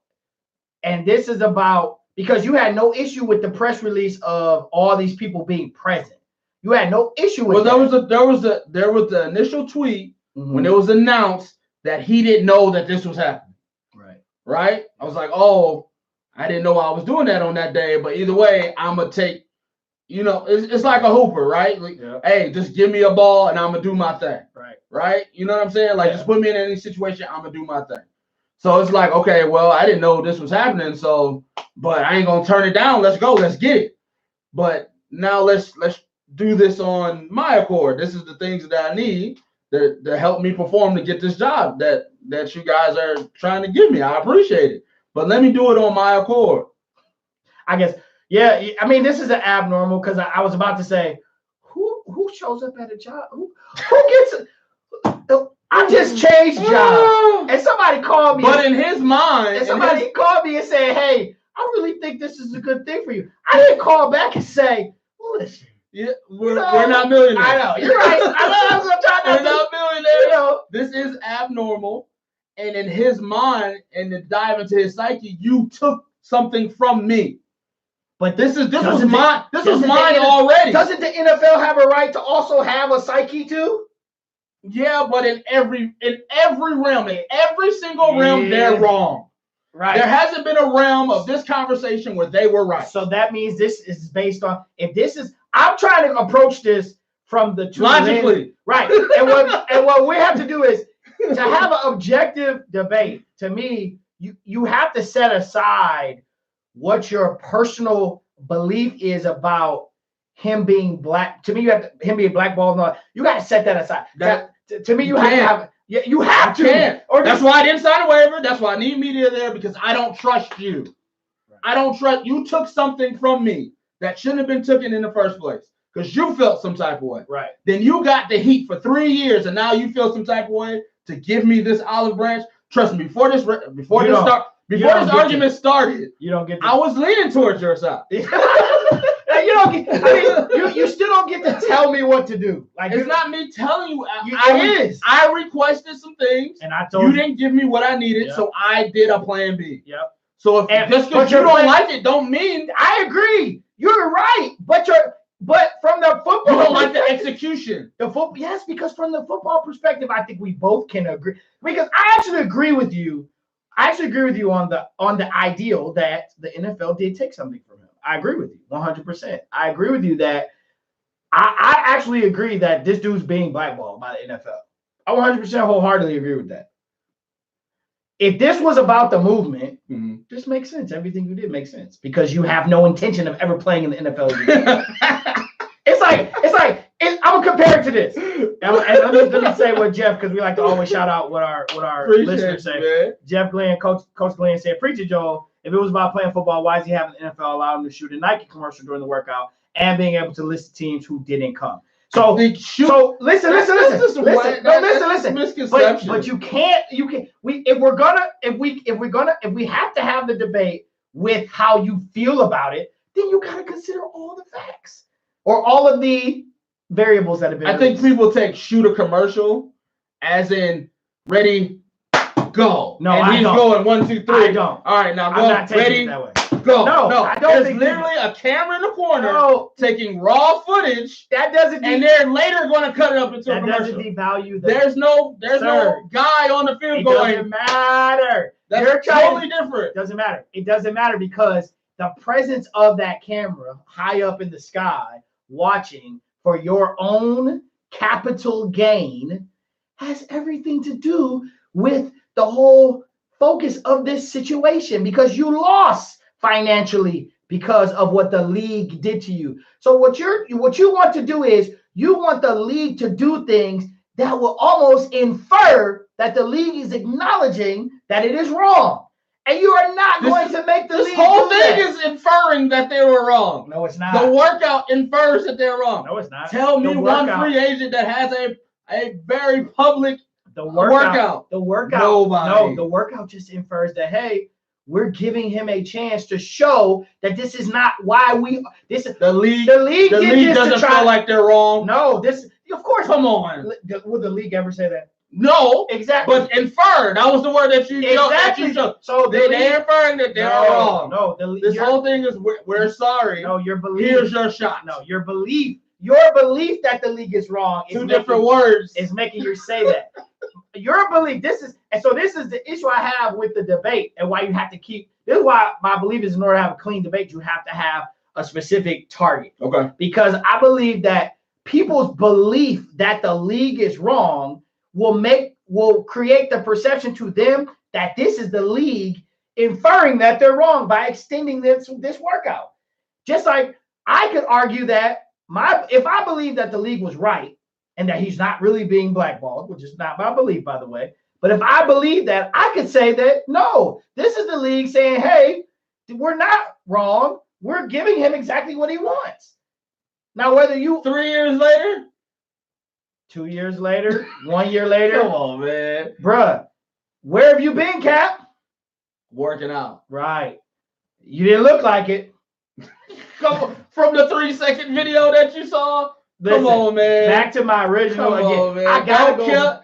and this is about, because you had no issue with the press release of all these people being present. You had no issue with there was the initial tweet mm-hmm. when it was announced that he didn't know that this was happening. Right? I was like, oh, I didn't know I was doing that on that day, but either way, I'm gonna take, it's like a hooper, right? Like, hey, just give me a ball and I'm gonna do my thing. Right? You know what I'm saying? Like, just put me in any situation, I'm gonna do my thing. So it's like, okay, well, I didn't know this was happening, but I ain't gonna turn it down. Let's go, let's get it. But now let's do this on my accord. This is the things that I need to help me perform to get this job that you guys are trying to give me. I appreciate it, but let me do it on my accord. I guess, yeah. I mean, this is an abnormal, because I was about to say, who shows up at a job? Who gets it? I just changed jobs, and somebody called me. But in his mind, and somebody called me and said, "Hey, I really think this is a good thing for you." I didn't call back and say, well, "Listen, we're not millionaires." I know you're right. We're not millionaires. This is abnormal, and in his mind, and to dive into his psyche, you took something from me. But this was mine already. Doesn't the NFL have a right to also have a psyche too? Yeah, but in every realm, in every single realm, they're wrong. Right. There hasn't been a realm of this conversation where they were right. So that means this is based on, I'm trying to approach this from the two logically. Right. And what we have to do is to have an objective debate. To me, you have to set aside what your personal belief is about him being black. To me, him being blackballed. You got to set that aside. To me, you have to have. Yeah, you have to. That's why I didn't sign a waiver. That's why I need media there, because I don't trust you. Right. I don't trust you. Took something from me that shouldn't have been taken in the first place. because you felt some type of way. Right. Then you got the heat for 3 years, and now you feel some type of way to give me this olive branch. Trust me, before this argument started, you don't get. I was leaning towards your side. You don't get. I mean, you still don't get to tell me what to do. Like it's not me telling you. I requested some things, and I told you didn't give me what I needed, so I did a plan B. Yep. So just because you don't like it, don't mean I agree. You're right, but from the football, you don't like the execution. Yes, because from the football perspective, I think we both can agree. Because I actually agree with you. I actually agree with you on the ideal that the NFL did take something from him. I agree with you 100%. I agree with you that I actually agree that this dude's being blackballed by the NFL. I 100% wholeheartedly agree with that. If this was about the movement, this makes sense. Everything you did makes sense because you have no intention of ever playing in the NFL again. I'm gonna compare it to this. And let me say what Jeff, because we like to always shout out what our listeners say. Man. Jeff Glenn, Coach Glenn said, "Preach it, Joel. If it was about playing football, why is he having the NFL allow him to shoot a Nike commercial during the workout and being able to list teams who didn't come?" So listen. Misconception. But you can't. If we have to have the debate with how you feel about it, then you got to consider all the facts or all of the variables that have been. I think people take shoot a commercial as in ready, go. No, and he's going 1, 2, 3. I don't. All right, now go. I'm not taking ready, it that way. Go. No, I don't. There's literally a camera in the corner taking raw footage. That doesn't. And they're later going to cut it up into a commercial. That doesn't devalue. There's no guy on the field going. It doesn't matter. That's totally different. Doesn't matter. It doesn't matter because the presence of that camera high up in the sky, watching for your own capital gain, has everything to do with the whole focus of this situation because you lost financially because of what the league did to you. So what you want to do is you want the league to do things that will almost infer that the league is acknowledging that it is wrong. And you are not going to make the league. This whole thing is inferring that they were wrong. No, it's not. The workout infers that they're wrong. No, it's not. Tell me one free agent that has a very public workout. The workout. Nobody. No, the workout just infers that, hey, we're giving him a chance to show that this is not why the league doesn't feel like they're wrong. No, of course. Come on. Would the league ever say that? No, exactly. But infer. That was the word that you showed. So they're inferring that they're wrong. No, this whole thing is we're sorry. No, your belief. Here's your shot. No, your belief that the league is wrong is two different words. Is making you say that. Your belief. This is the issue I have with the debate and why you have to keep. This is why my belief is in order to have a clean debate, you have to have a specific target. Okay. Because I believe that people's belief that the league is wrong will create the perception to them that this is the league inferring that they're wrong by extending this workout. Just like I could argue that if I believe that the league was right and that he's not really being blackballed, which is not my belief, by the way, but if I believe that, I could say that, no, this is the league saying, hey, we're not wrong. We're giving him exactly what he wants. Now, whether you 3 years later, 2 years later, 1 year later. Come on, man. Bruh, where have you been, Cap? Working out. Right. You didn't look like it. From the 3-second video that you saw. Come on, man. Back to my original. Come on, man. I gotta go.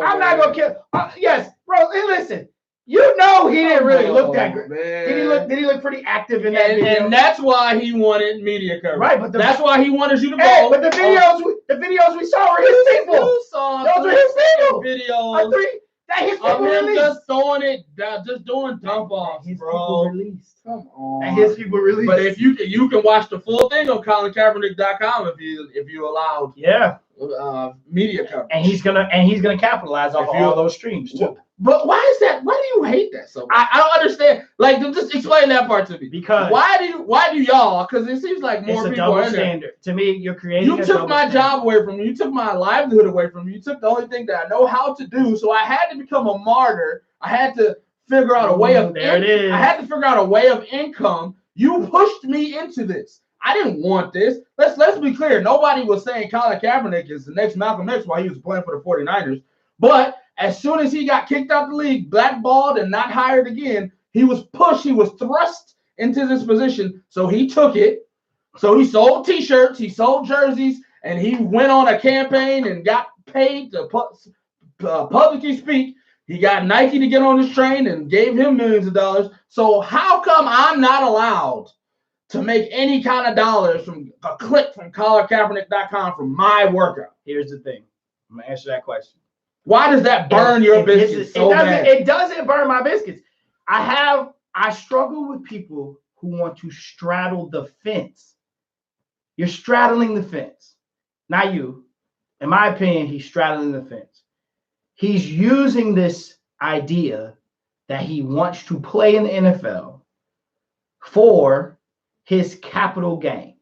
I'm not gonna kill. Yes, bro. And listen, you know he didn't really look that good. Did he look pretty active in that video? And that's why he wanted media coverage. Right, but that's why he wanted you to go. But the videos we saw were his people. Those were his people. Videos. His people released. Just throwing it, just doing dump offs, bro. Come on. And his people released. But if you can watch the full thing on ColinKaepernick.com if you allowed media coverage. And he's gonna capitalize off all those streams too. But why is that? Why do you hate that so much? I don't understand. Like, just explain that part to me. Because why do y'all? Because it seems like more it's a people double are in standard. To me, you're creating. You took my job away from me. You took my livelihood away from me. You took the only thing that I know how to do. So I had to become a martyr. I had to figure out a way of. There it is. I had to figure out a way of income. You pushed me into this. I didn't want this. Let's be clear. Nobody was saying Colin Kaepernick is the next Malcolm X while he was playing for the 49ers. But as soon as he got kicked out the league, blackballed, and not hired again, he was pushed. He was thrust into this position. So he took it. So he sold T-shirts, he sold jerseys, and he went on a campaign and got paid to publicly speak. He got Nike to get on his train and gave him millions of dollars. So how come I'm not allowed to make any kind of dollars from a click from ColinKaepernick.com from my workout? Here's the thing. I'm going to answer that question. Why does that burn your biscuits so bad? It doesn't burn my biscuits. I struggle with people who want to straddle the fence. You're straddling the fence. Not you. In my opinion, he's straddling the fence. He's using this idea that he wants to play in the NFL for his capital gain.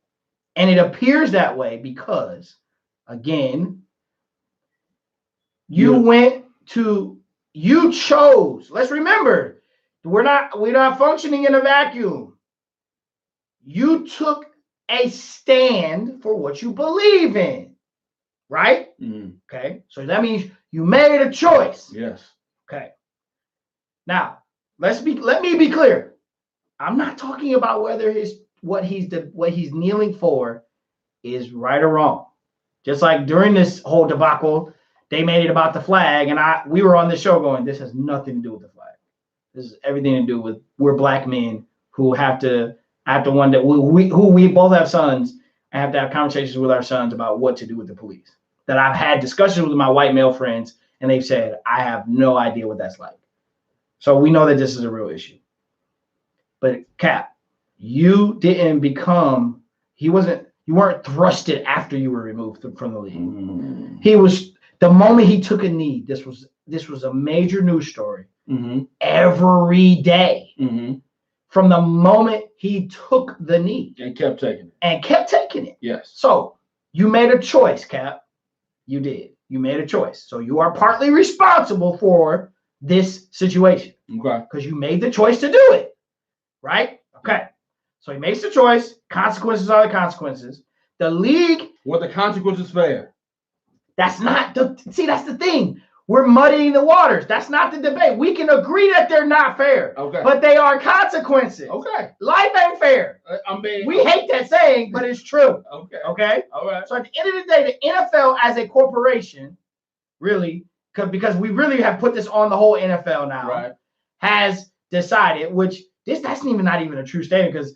And it appears that way because, again, you chose. Let's remember, we're not functioning in a vacuum. You took a stand for what you believe in, right? Mm-hmm. Okay, so that means you made a choice. Yes. Okay. Now, let me be clear. I'm not talking about whether what he's kneeling for is right or wrong. Just like during this whole debacle, they made it about the flag, and we were on the show going, this has nothing to do with the flag. This is everything to do with we're black men who have to one that we both have sons and have to have conversations with our sons about what to do with the police. That I've had discussions with my white male friends, and they've said, I have no idea what that's like. So we know that this is a real issue. But Cap, you weren't thrusted after you were removed from the league. Mm-hmm. The moment he took a knee, this was a major news story mm-hmm. every day. Mm-hmm. From the moment he took the knee. And kept taking it. Yes. So you made a choice, Cap. You did. You made a choice. So you are partly responsible for this situation. Okay. Because you made the choice to do it. Right? Okay. So he makes the choice. Consequences are the consequences. The league. Were the consequences fair? That's the thing. We're muddying the waters. That's not the debate. We can agree that they're not fair. Okay. But they are consequences. Okay. Life ain't fair. We hate that saying, but it's true. Okay. Okay? All right. So at the end of the day, the NFL as a corporation, really, because we really have put this on the whole NFL now, right, has decided, which that's not even a true statement, because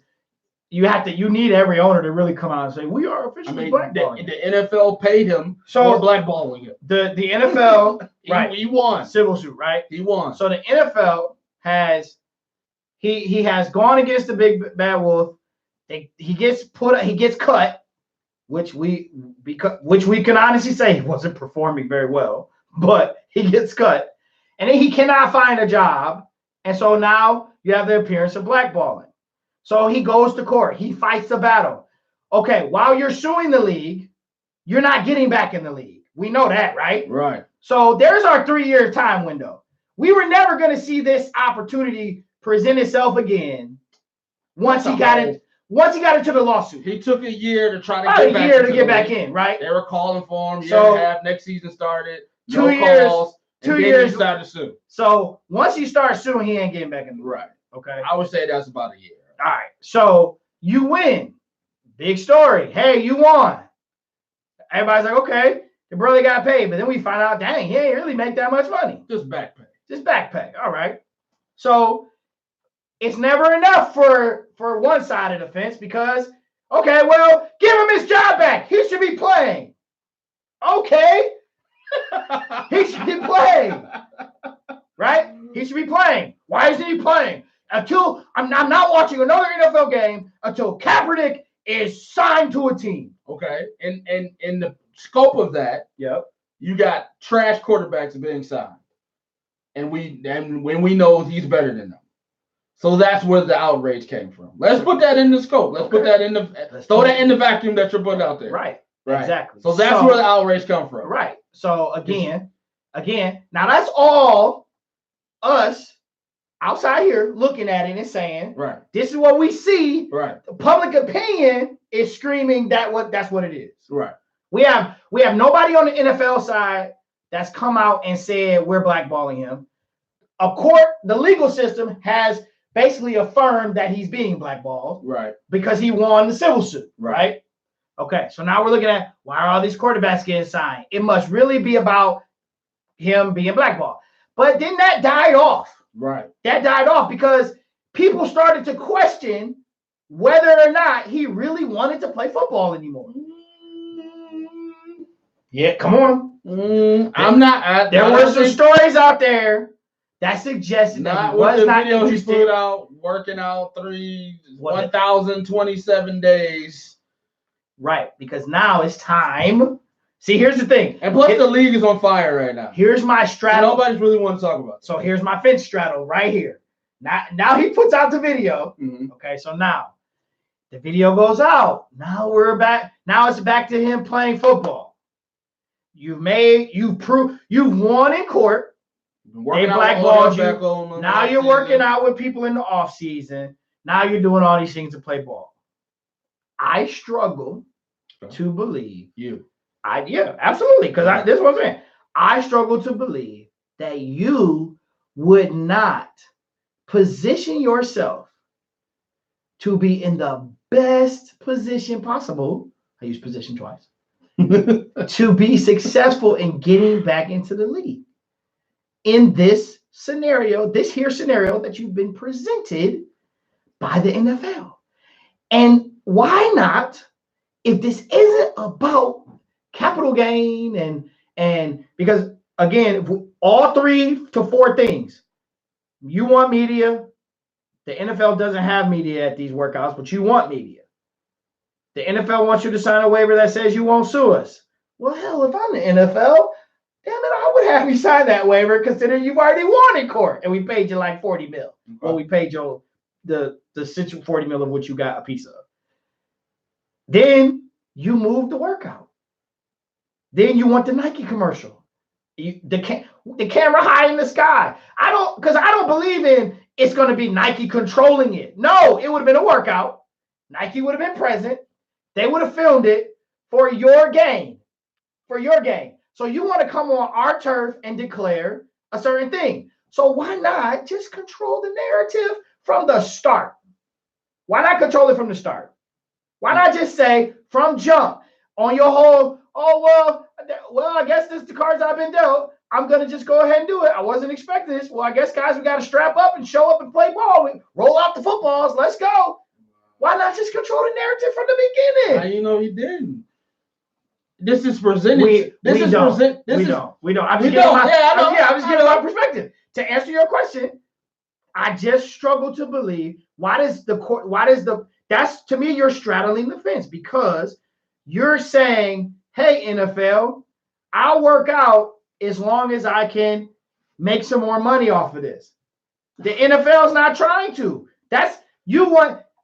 you need every owner to really come out and say, we are officially blackballing. The NFL paid him for blackballing him. The NFL, right? He won. Civil suit, right? He won. So the NFL has he has gone against the big bad wolf. He gets cut, which we can honestly say he wasn't performing very well, but he gets cut, and then he cannot find a job, and so now you have the appearance of blackballing. So he goes to court. He fights the battle. Okay, while you're suing the league, you're not getting back in the league. We know that, right? Right. So there's our 3-year time window. We were never going to see this opportunity present itself again once he got into the lawsuit. He took a year to try to get back in, right? They were calling for him. So, next season started. 2 years. Calls, 2 years. He started to sue. So once you start suing, he ain't getting back in the league. Right. Okay. I would say that's about a year. All right. So you win. Big story. Hey, you won. Everybody's like, okay, the brother got paid. But then we find out, dang, he ain't really make that much money. Just back pay. All right. So it's never enough for one side of the fence because, okay, well, give him his job back. He should be playing. Okay. He should be playing. Right? He should be playing. Why isn't he playing? Until I'm not watching another NFL game until Kaepernick is signed to a team. Okay. And in the scope of that, yep, you got trash quarterbacks being signed. And when we know he's better than them. So that's where the outrage came from. Let's put that in the scope. Let's put that in throw that in the vacuum that you're putting out there. Right. Exactly. So that's where the outrage comes from. Right. So again, now that's all us outside here looking at it and saying, right, this is what we see. Right. The public opinion is screaming that's what it is. Right. We have nobody on the NFL side that's come out and said we're blackballing him. The legal system has basically affirmed that he's being blackballed. Right. Because he won the civil suit. Right. Okay. So now we're looking at why are all these quarterbacks getting signed? It must really be about him being blackballed. But then that died off. Right. That died off because people started to question whether or not he really wanted to play football anymore. Yeah, come on. I'm not. There were some stories out there that suggested that he was not interested. He put out working out 1,027 days. Right, because now it's time. See, here's the thing. And plus, the league is on fire right now. Here's my straddle. Nobody's really want to talk about it. So here's my fence straddle right here. Now he puts out the video. Mm-hmm. Okay, so now the video goes out. Now we're back. Now it's back to him playing football. You've won in court. They blackballed you. Now you're working out with people in the off season. Now you're doing all these things to play ball. I struggle to believe you. Yeah, absolutely. Because this is what I'm saying. I struggle to believe that you would not position yourself to be in the best position possible. I use position twice. To be successful in getting back into the league. In this scenario that you've been presented by the NFL. And why not, if this isn't about capital gain and because again, all 3 to 4 things. You want media. The NFL doesn't have media at these workouts, but you want media. The NFL wants you to sign a waiver that says you won't sue us. Well, hell, if I'm the NFL, damn it, I would have you sign that waiver considering you've already won in court and we paid you like $40 million. Well, we paid you the $40 million of what you got a piece of. Then you move the workout. Then you want the Nike commercial. The camera high in the sky. I don't believe in it's going to be Nike controlling it. No, it would have been a workout. Nike would have been present. They would have filmed it for your game. For your game. So you want to come on our turf and declare a certain thing. So why not just control the narrative from the start? Why not control it from the start? Why not just say from jump on your whole, well, I guess this is the cards I've been dealt. I'm going to just go ahead and do it. I wasn't expecting this. Well, I guess, guys, we got to strap up and show up and play ball. We roll out the footballs. Let's go. Why not just control the narrative from the beginning? How you know he didn't? This is presented. We don't. I'm just giving my perspective. To answer your question, I just struggle to believe that's to me, you're straddling the fence because you're saying, hey, NFL, I'll work out as long as I can make some more money off of this. The NFL is not trying to.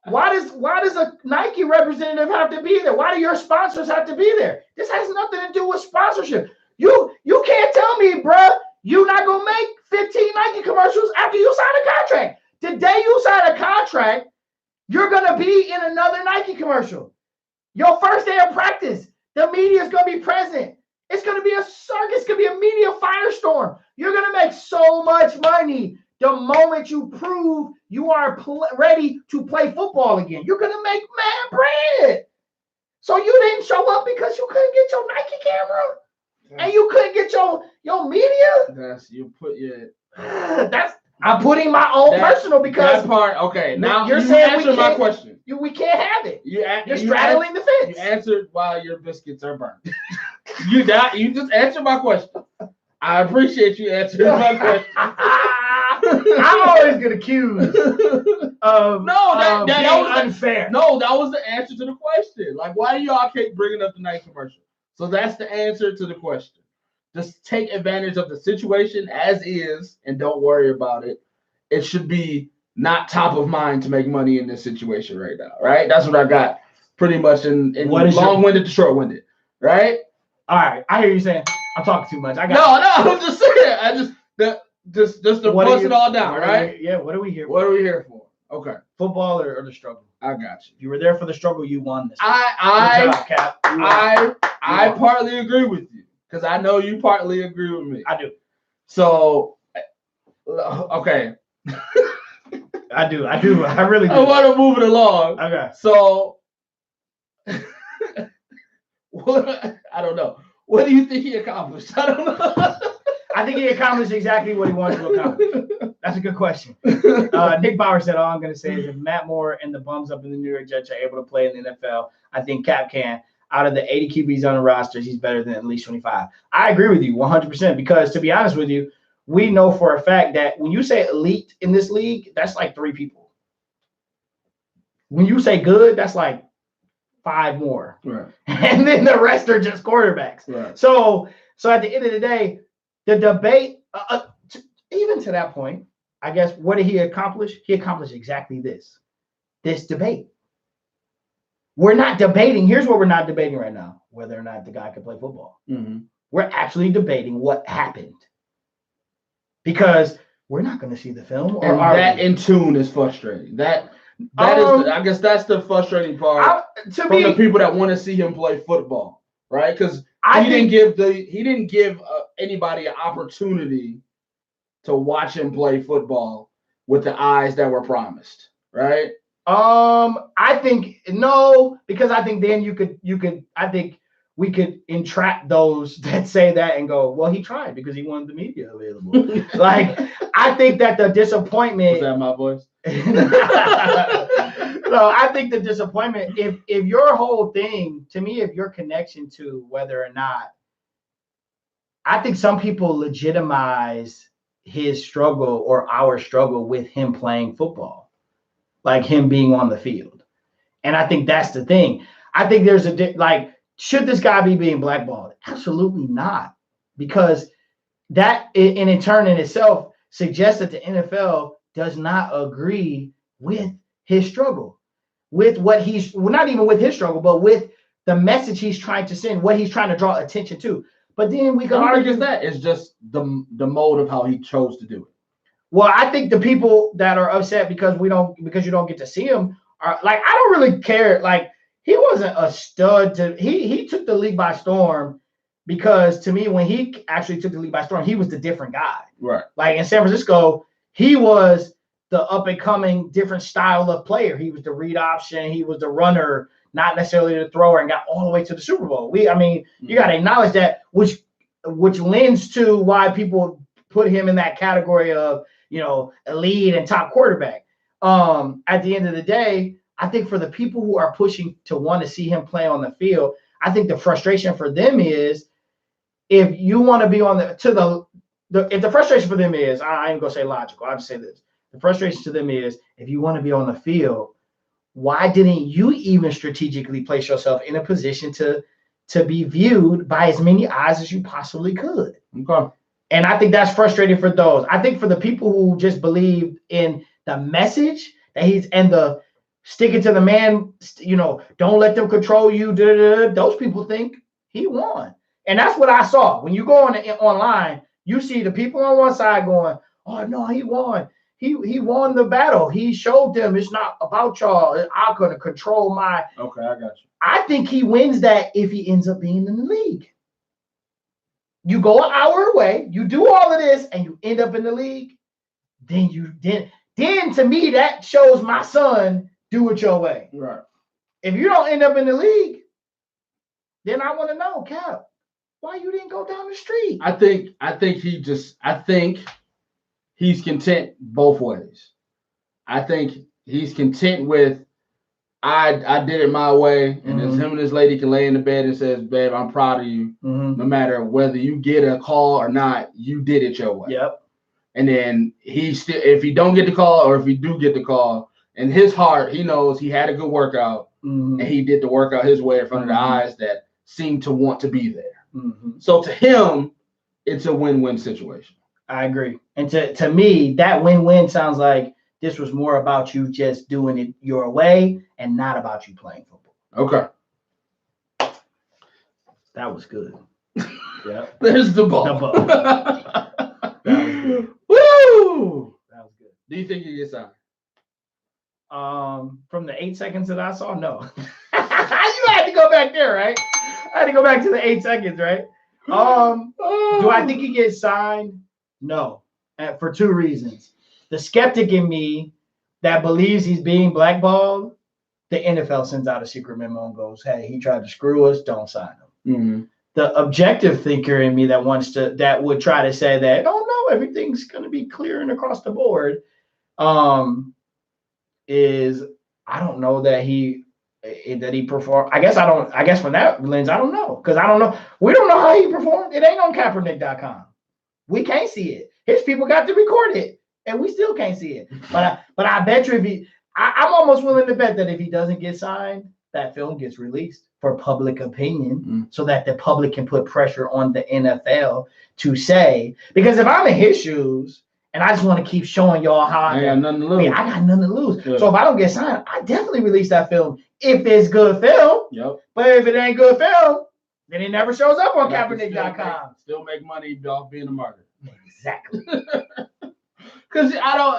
Why does a Nike representative have to be there? Why do your sponsors have to be there? This has nothing to do with sponsorship. You can't tell me, bruh, you're not going to make 15 Nike commercials after you sign a contract. The day you sign a contract, you're going to be in another Nike commercial. Your first day of practice, the media is going to be present. It's going to be a circus. It's going to be a media firestorm. You're going to make so much money the moment you prove you are ready to play football again. You're going to make mad bread. So you didn't show up because you couldn't get your Nike camera and you couldn't get your media? I'm putting my own personal because that part. Okay, now you're saying answer my question. We can't have it. You're straddling the fence. You answered while your biscuits are burnt. You just answered my question. I appreciate you answering my question. I'm always get accused of that was unfair. No, that was the answer to the question. Like, why do y'all keep bringing up the Nike commercial? So that's the answer to the question. Just take advantage of the situation as is and don't worry about it. It should be not top of mind to make money in this situation right now, right? That's what I got pretty much in long-winded to short-winded, right? All right, I hear you saying I'm talking too much. I'm just saying. Just to bust it all down, right? Yeah, what are we here for? What are we here for? Okay. Football or the struggle? I got you. If you were there for the struggle, you won this. Good I job, Cap. You won. I partly agree with you because I know you partly agree with me. I do. So, okay. I do. I really do. I want to move it along. Okay. So, I don't know. What do you think he accomplished? I don't know. I think he accomplished exactly what he wanted to accomplish. That's a good question. Nick Bauer said, all I'm going to say is if Matt Moore and the bums up in the New York Jets are able to play in the NFL, I think Cap can. Out of the 80 QBs on the rosters, he's better than at least 25. I agree with you 100% because, to be honest with you, we know for a fact that when you say elite in this league, that's like 3 people. When you say good, that's like 5 more. Right. And then the rest are just quarterbacks. Right. So at the end of the day, the debate, even to that point, I guess, what did he accomplish? He accomplished exactly this debate. We're not debating. Here's what we're not debating right now, whether or not the guy can play football. Mm-hmm. We're actually debating what happened because we're not going to see the film. And that in tune is frustrating. That is, I guess that's the frustrating part from the people that want to see him play football, right? Because he didn't give anybody an opportunity to watch him play football with the eyes that were promised, right? I think no, because I think then I think we could entrap those that say that and go, well, he tried because he wanted the media available. Like, I think that the disappointment. Was that my voice? No, I think the disappointment, if your whole thing, to me, if your connection to whether or not, I think some people legitimize his struggle or our struggle with him playing football, like him being on the field. And I think that's the thing. I think there's should this guy be being blackballed? Absolutely not. Because that in turn in itself suggests that the NFL does not agree with his struggle, with what not even with his struggle, but with the message he's trying to send, what he's trying to draw attention to. But then we can argue that it's just the mode of how he chose to do it. Well, I think the people that are upset because you don't get to see him are like, I don't really care. Like, he wasn't a stud he took the league by storm because to me, when he actually took the league by storm, he was the different guy. Right. Like in San Francisco, he was the up and coming different style of player. He was the read option. He was the runner, not necessarily the thrower, and got all the way to the Super Bowl. You got to acknowledge that, which lends to why people put him in that category of, elite and top quarterback. At the end of the day, I think for the people who are pushing to want to see him play on the field, I think the frustration for them is if you want to be on if the frustration for them is, I ain't gonna say logical, I'll just say this. The frustration to them is if you want to be on the field, why didn't you even strategically place yourself in a position to be viewed by as many eyes as you possibly could? Okay. And I think that's frustrating for those. I think for the people who just believe in the message that and the sticking to the man, don't let them control you. Those people think he won. And that's what I saw. When you go online, you see the people on one side going, oh, no, he won. He won the battle. He showed them it's not about y'all. I'm going to control my. Okay, I got you. I think he wins that if he ends up being in the league. You go an hour away, you do all of this, and you end up in the league, then to me, that shows my son, do it your way. Right. If you don't end up in the league, then I want to know, Cap, why you didn't go down the street? I think he's content both ways. I think he's content with I did it my way, and as him and his lady can lay in the bed and says, babe, I'm proud of you. No matter whether you get a call or not, you did it your way. Yep. And then if he don't get the call or if he do get the call, in his heart, he knows he had a good workout and he did the workout his way in front of the eyes that seem to want to be there. So to him, it's a win-win situation. I agree. And to me, that win-win sounds like this was more about you just doing it your way and not about you playing football. Okay. That was good. Yeah. There's the ball. That was good. Woo! That was good. Do you think he gets signed? From the 8 seconds that I saw, no. You had to go back there, right? I had to go back to the 8 seconds, right? Do I think he gets signed? No, for 2 reasons. The skeptic in me that believes he's being blackballed, the NFL sends out a secret memo and goes, "Hey, he tried to screw us. Don't sign him." Mm-hmm. The objective thinker in me that would try to say that, "Oh no, everything's going to be clear and across the board," is I don't know that he performed. I guess from that lens, I don't know, because I don't know. We don't know how he performed. It ain't on Kaepernick.com. We can't see it. His people got to record it, and we still can't see it. But I bet you I'm almost willing to bet that if he doesn't get signed, that film gets released for public opinion, so that the public can put pressure on the NFL to say, because if I'm in his shoes and I just want to keep showing y'all how I got nothing to lose. I got nothing to lose. Yeah. So if I don't get signed, I definitely release that film if it's good film. Yep. But if it ain't good film, then it never shows up on Kaepernick.com. Still make money off being a martyr. Exactly. Because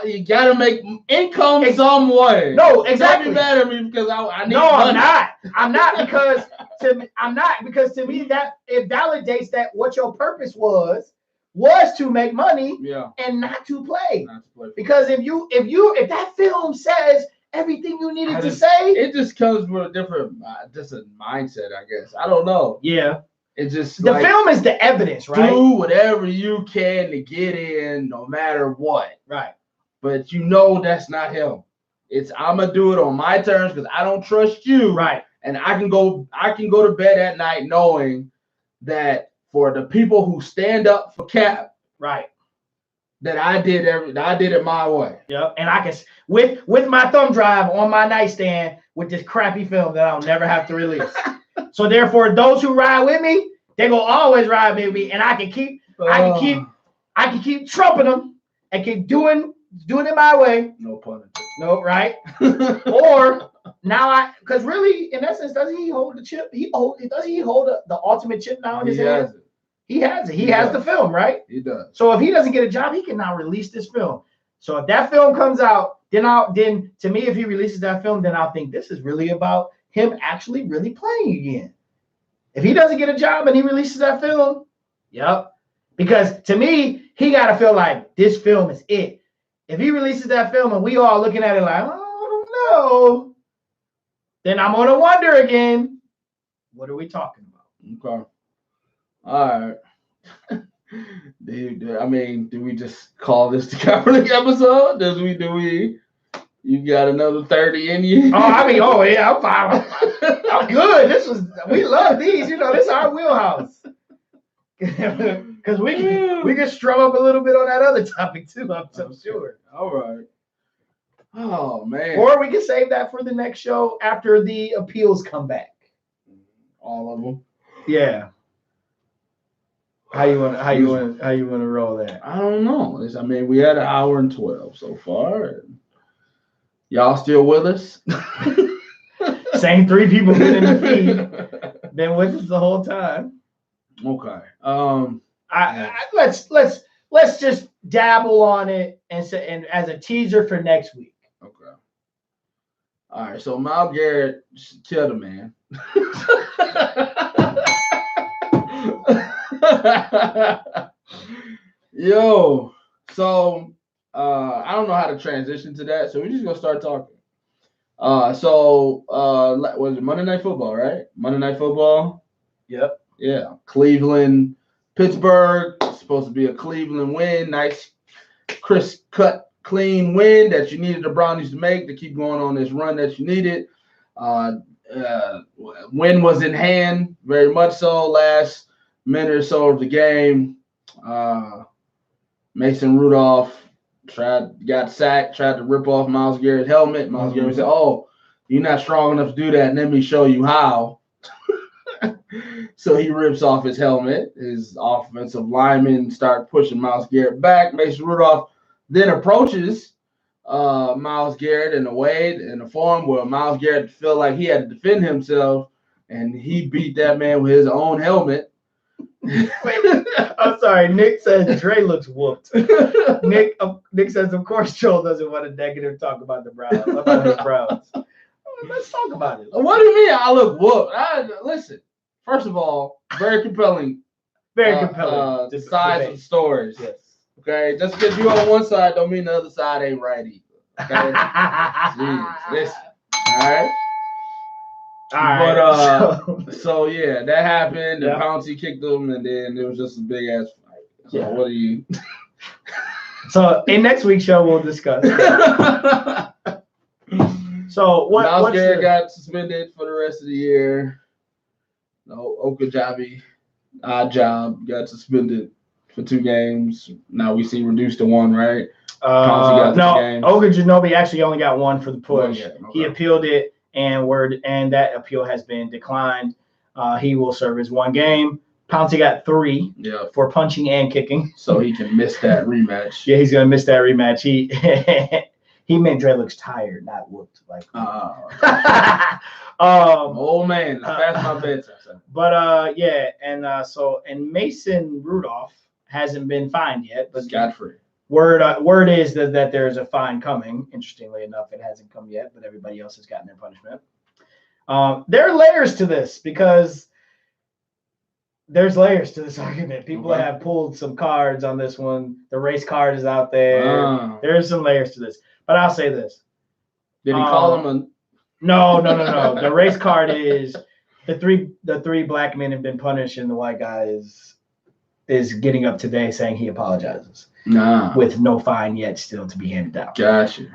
you gotta make income some way. No, exactly. Don't be mad at me because I need no, money. I'm not because to me that it validates that what your purpose was to make money, and not to play. Because if that film says everything you needed to say, it just comes from a different just a mindset, I guess. I don't know. Yeah. It's just the film is the evidence, right? Do whatever you can to get in, no matter what. Right. But that's not him. I'm gonna do it on my terms because I don't trust you. Right. And I can go to bed at night knowing that for the people who stand up for Cap, right, that I did it my way. Yep. And I can with my thumb drive on my nightstand with this crappy film that I'll never have to release. So therefore, those who ride with me, they gonna always ride with me, and I can keep trumping them and keep doing it my way. No pun intended. No, right? Or now because really, in essence, does he hold the chip? Does he hold the ultimate chip now in his hand? He has it. He has the film, right? He does. So if he doesn't get a job, he can now release this film. So if that film comes out, then to me, if he releases that film, then I'll think this is really about him actually really playing again. If he doesn't get a job and he releases that film, yep. Because to me, he got to feel like this film is it. If he releases that film and we all looking at it like, oh, I don't know, then I'm gonna wonder again, what are we talking about? Okay. All right. Do we just call this the Kaepernick episode? Do we? You got another 30 in you? Yeah, I'm fine. I'm good. We love these. This is our wheelhouse. Because we can strum up a little bit on that other topic too, I'm sure. All right. Oh man. Or we can save that for the next show after the appeals come back. All of them. Yeah. How you want to roll that? I don't know. We had 1 hour and 12 so far. And y'all still with us? Same 3 people been in the feed. Been with us the whole time. Okay. Let's just dabble on it and as a teaser for next week. Okay. All right. So Myles Garrett killed a man. Yo, so I don't know how to transition to that, so we're just gonna start talking. Was it Monday Night Football, right? Monday Night Football. Yep. Yeah. Cleveland, Pittsburgh. Supposed to be a Cleveland win. Nice, crisp cut, clean win that you needed the Brownies to make to keep going on this run that you needed. Win was in hand, very much so. Last minute or so of the game, Mason Rudolph got sacked, tried to rip off Myles Garrett's helmet. Myles Garrett said, "Oh, you're not strong enough to do that, and let me show you how." So he rips off his helmet. His offensive linemen start pushing Myles Garrett back. Mason Rudolph then approaches Myles Garrett in a form where Myles Garrett felt like he had to defend himself, and he beat that man with his own helmet. I'm sorry. Nick says Dre looks whooped. Nick says, of course, Joel doesn't want a negative talk about the Browns. About his Browns. Let's talk about it. What do you mean I look whooped? Listen, first of all, very compelling. Very compelling. The size of the stories. Yes. Okay, just because you on one side don't mean the other side ain't right either. Okay. Jeez, listen. All right. But so yeah, that happened. And Pouncey kicked him, and then it was just a big ass fight. So what do you? So in next week's show, we'll discuss. So what? Myles Garrett got suspended for the rest of the year. No, Okajabi, odd job, got suspended for 2 games. Now we see reduced to 1, right? No, Ogunjobi actually only got 1 for the push. Okay. He appealed it, and that appeal has been declined. He will serve his 1 game. Pouncey got 3 for punching and kicking. So he can miss that rematch. Yeah, he's gonna miss that rematch. He meant Dre looks tired, not whooped. Like old man, it's past my bedtime. But and Mason Rudolph hasn't been fined yet, but scot-free. Word is that there's a fine coming. Interestingly enough, it hasn't come yet, but everybody else has gotten their punishment. There are layers to this because there's layers to this argument. People have pulled some cards on this one. The race card is out there. There's some layers to this. But I'll say this. Did he call him a... No. The race card is the three black men have been punished, and the white guy is getting up today saying he apologizes. With no fine yet still to be handed down. Gotcha.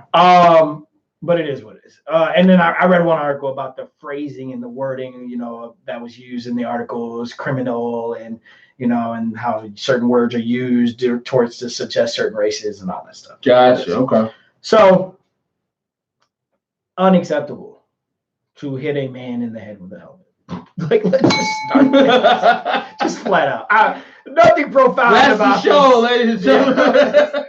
But it is what it is. And then I read one article about the phrasing and the wording, that was used in the article. It was criminal and, and how certain words are used towards to suggest certain races and all that stuff. Gotcha. Okay. So, unacceptable to hit a man in the head with a helmet. Like, let's just start there. Just flat out. Nothing profound That's about the show, ladies and gentlemen.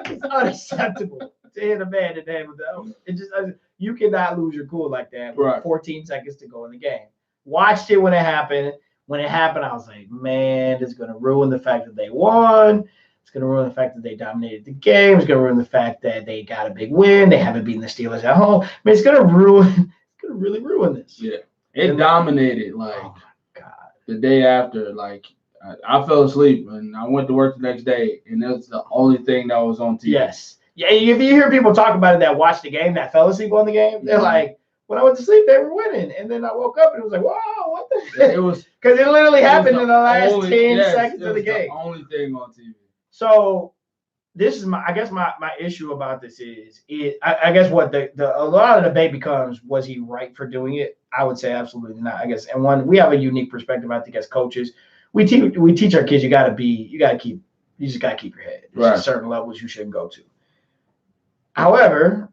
It's unacceptable to hit a man in the head with a helmet. It just you cannot lose your cool like that with 14 seconds to go in the game. Watched it when it happened. When it happened, I was like, man, it's going to ruin the fact that they won. It's going to ruin the fact that they dominated the game. It's going to ruin the fact that they got a big win. They haven't beaten the Steelers at home. I mean, it's going to really ruin this. Yeah. It dominated, oh my God. The day after. Like, I fell asleep and I went to work the next day, and that's the only thing that was on TV. Yes. Yeah, if you hear people talk about it that watched the game, that fell asleep on the game, they're like, when I went to sleep, they were winning. And then I woke up and it was like, wow, what the heck? It was because it literally happened in the last 10 seconds of the game. The only thing on TV. So this is my issue about this is I guess what a lot of the debate becomes, was he right for doing it? I would say absolutely not. I guess, and we have a unique perspective, I think, as coaches. We teach our kids you just gotta keep your head. There's certain levels you shouldn't go to. However,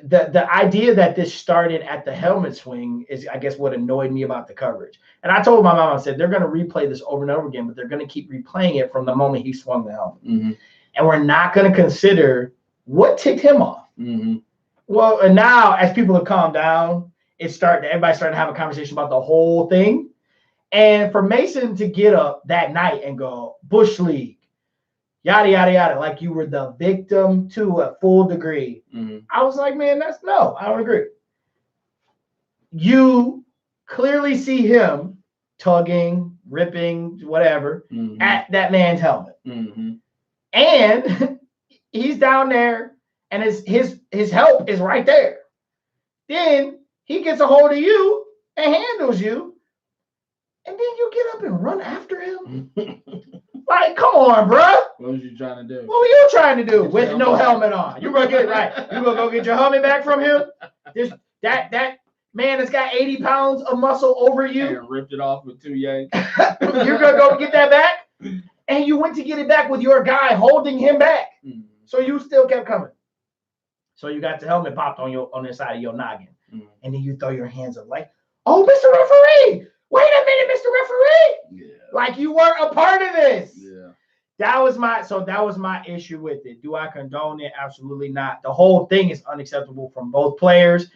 the idea that this started at the helmet swing is, I guess, what annoyed me about the coverage. And I told my mom, I said, they're going to replay this over and over again, but they're going to keep replaying it from the moment he swung the helmet. Mm-hmm. And we're not going to consider what ticked him off. Mm-hmm. Well, and now as people have calmed down, everybody's starting to have a conversation about the whole thing. And for Mason to get up that night and go, Bush League, yada, yada, yada, like you were the victim to a full degree. Mm-hmm. I was like, man, I don't agree. You clearly see him tugging, ripping, whatever, at that man's helmet. Mm-hmm. And he's down there and his help is right there. Then he gets a hold of you and handles you. And then you get up and run after him? Like, come on, bro. What was you trying to do? What were you trying to do with no helmet on? You gonna get it right. You gonna go get your helmet back from him? That man that's got 80 pounds of muscle over you. And ripped it off with 2 yanks. You're gonna go get that back? And you went to get it back with your guy holding him back. Mm-hmm. So you still kept coming. So you got the helmet popped on the side of your noggin. Mm-hmm. And then you throw your hands up like, oh, Mr. Referee. Wait a minute, Mr. Referee. Yeah. Like you weren't a part of this. Yeah. That was my issue with it. Do I condone it? Absolutely not. The whole thing is unacceptable from both players.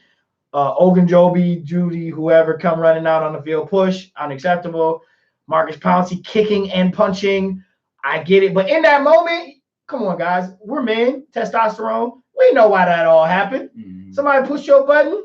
Ogunjobi, Judy, whoever come running out on the field, push, unacceptable. Marcus Pouncey kicking and punching. I get it. But in that moment, come on, guys. We're men, testosterone. We know why that all happened. Mm-hmm. Somebody pushed your button,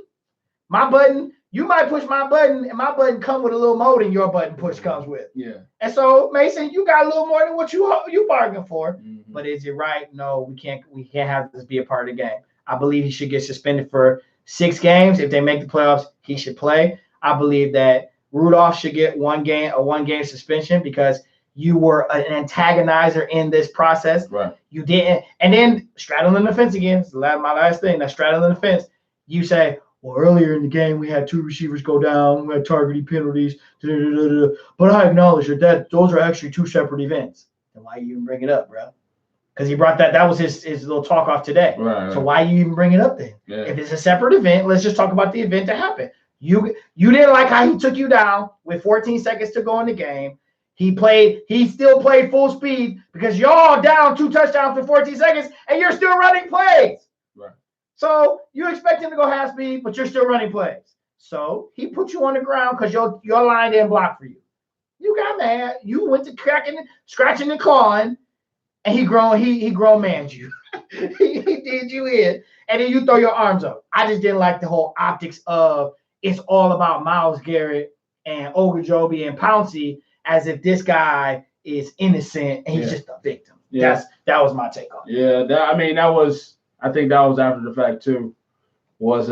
my button. You might push my button, and my button come with a little more than your button push comes with. Yeah. And so, Mason, you got a little more than what you bargained for. Mm-hmm. But is it right? No, we can't have this be a part of the game. I believe he should get suspended for 6 games. If they make the playoffs, he should play. I believe that Rudolph should get a 1-game suspension because you were an antagonizer in this process. Right. You didn't. And then straddling the fence again. It's my last thing. That straddling the fence. You say, well, earlier in the game, we had 2 receivers go down. We had targeting penalties. But I acknowledge that those are actually 2 separate events. Then why you even bring it up, bro? Because he brought that. That was his little talk off today. Right. So why you even bring it up then? Yeah. If it's a separate event, let's just talk about the event that happened. You didn't like how he took you down with 14 seconds to go in the game. He still played full speed because y'all down 2 touchdowns for 14 seconds and you're still running plays. Right. So you expect him to go half speed, but you're still running plays. So he put you on the ground because your line didn't block for you. You got mad. You went to scratching and clawing, and he grown manned you. he did you in, and then you throw your arms up. I just didn't like the whole optics of it's all about Myles Garrett and Ogunjobi and Pouncey as if this guy is innocent and he's just a victim. Yeah. That was my take on it. Yeah, I think that was after the fact too. Was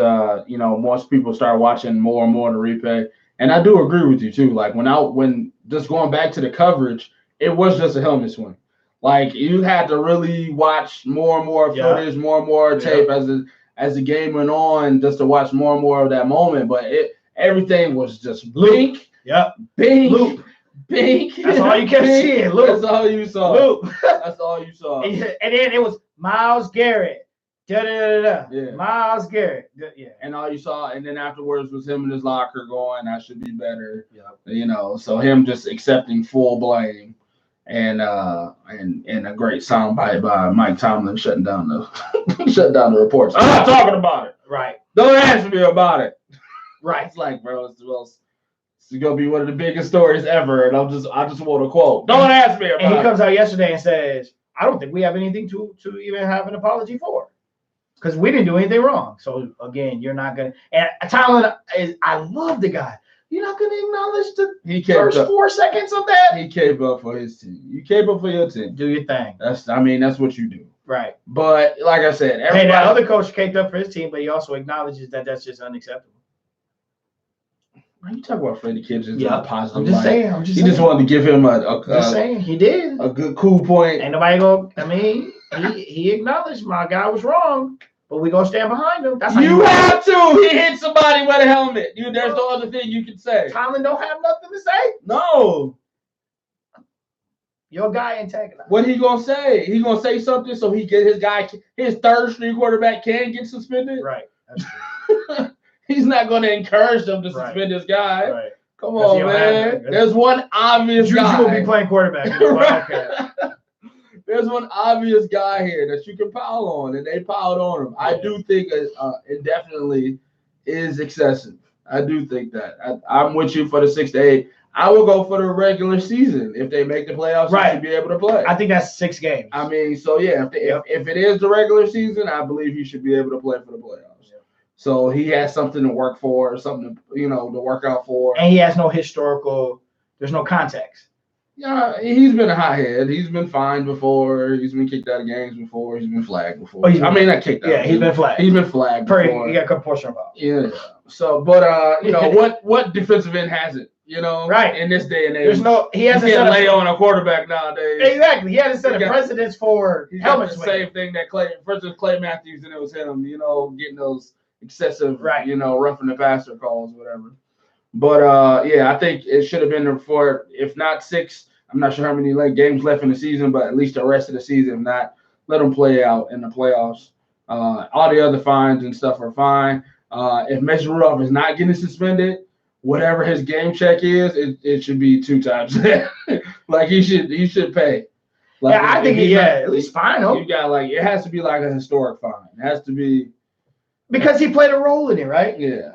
most people start watching more and more the replay. And I do agree with you too. Like when just going back to the coverage, it was just a helmet swing. Like you had to really watch more and more footage, more and more tape as the game went on, just to watch more and more of that moment. But everything was just blink, bink, loop, bink. That's all you kept seeing. Loop. That's all you saw. Loop. That's all you saw. And then it was Myles Garrett. Yeah. Myles Garrett. Yeah. And all you saw, and then afterwards was him in his locker going, I should be better. Yeah. So him just accepting full blame. And a great soundbite by Mike Tomlin shutting down the reports. I'm not talking about it. Right. Don't ask me about it. Right. It's like, bro, it's gonna be one of the biggest stories ever, and I just want to quote. Don't ask me about it. And he comes out yesterday and says, I don't think we have anything to even have an apology for. Because we didn't do anything wrong. So again, you're not gonna. And Tomlin I love the guy. You're not gonna acknowledge the first 4 seconds of that. He caved up for his team. You cave up for your team. Do your thing. That's what you do. Right. But like I said, that other coach caved up for his team, but he also acknowledges that that's just unacceptable. Are you talking about Freddie Kitchens? Yeah, positive. I'm just saying. He just wanted to give him he did a good cool point. Ain't nobody go. I mean, he acknowledged my guy was wrong. But we gonna stand behind him. That's how you have to. He hit somebody with a helmet. There's no other thing you can say. Tomlin don't have nothing to say. No. Your guy antagonized. What he gonna say? He gonna say something so he get his third string quarterback can get suspended. Right. That's true. He's not gonna encourage them to suspend this guy. Right. Come on, man. There's one obvious guy. Juju will be playing quarterback. Right. There's one obvious guy here that you can pile on, and they piled on him. I do think indefinitely is excessive. I do think that. I'm with you for the 6 to 8. I will go for the regular season. If they make the playoffs, they should be able to play. I think that's 6 games. I mean, so yeah, if it is the regular season, I believe he should be able to play for the playoffs. Yeah. So he has something to work for, something to work out for. And he has no there's no context. Yeah, he's been a hothead. He's been fined before. He's been kicked out of games before. He's been flagged before. Not kicked out. Yeah, he's been flagged. He's been flagged before. He got a couple portion involved. Yeah. So, but what defensive end hasn't? Right. In this day and age, he hasn't can't lay on a quarterback nowadays. Exactly. He hasn't set a precedence for helmets. The same thing that Clay Matthews, and it was him. Getting those excessive, roughing the passer calls, whatever. But I think it should have been for, if not 6. I'm not sure how many games left in the season, but at least the rest of the season. If not, let them play out in the playoffs. All the other fines and stuff are fine. If Mason Rudolph is not getting suspended, whatever his game check is, it should be 2 times that. He should pay. I think at least fine. You got it has to be like a historic fine. It has to be because he played a role in it, right? Yeah.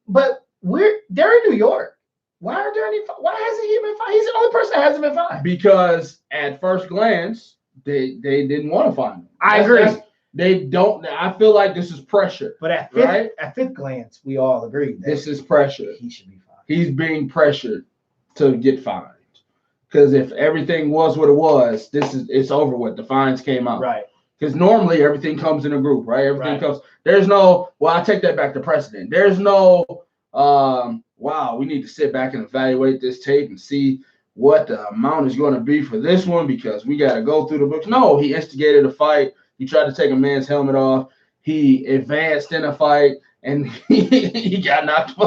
But they're in New York. Why hasn't he been He's the only person that hasn't been fined. Because at first glance, they didn't want to fine him. I agree. They don't. I feel like this is pressure. But at fifth glance, we all agree that this is pressure. He should be fined. He's being pressured to get fined. Because if everything was what it was, it's over with. The fines came out. Right. Because normally everything comes in a group, right? Everything Right. comes. There's no. Well, I take that back to precedent. There's no. Wow, we need to sit back and evaluate this tape and see what the amount is going to be for this one because we got to go through the books. No, he instigated a fight. He tried to take a man's helmet off. He advanced in a fight, and he got knocked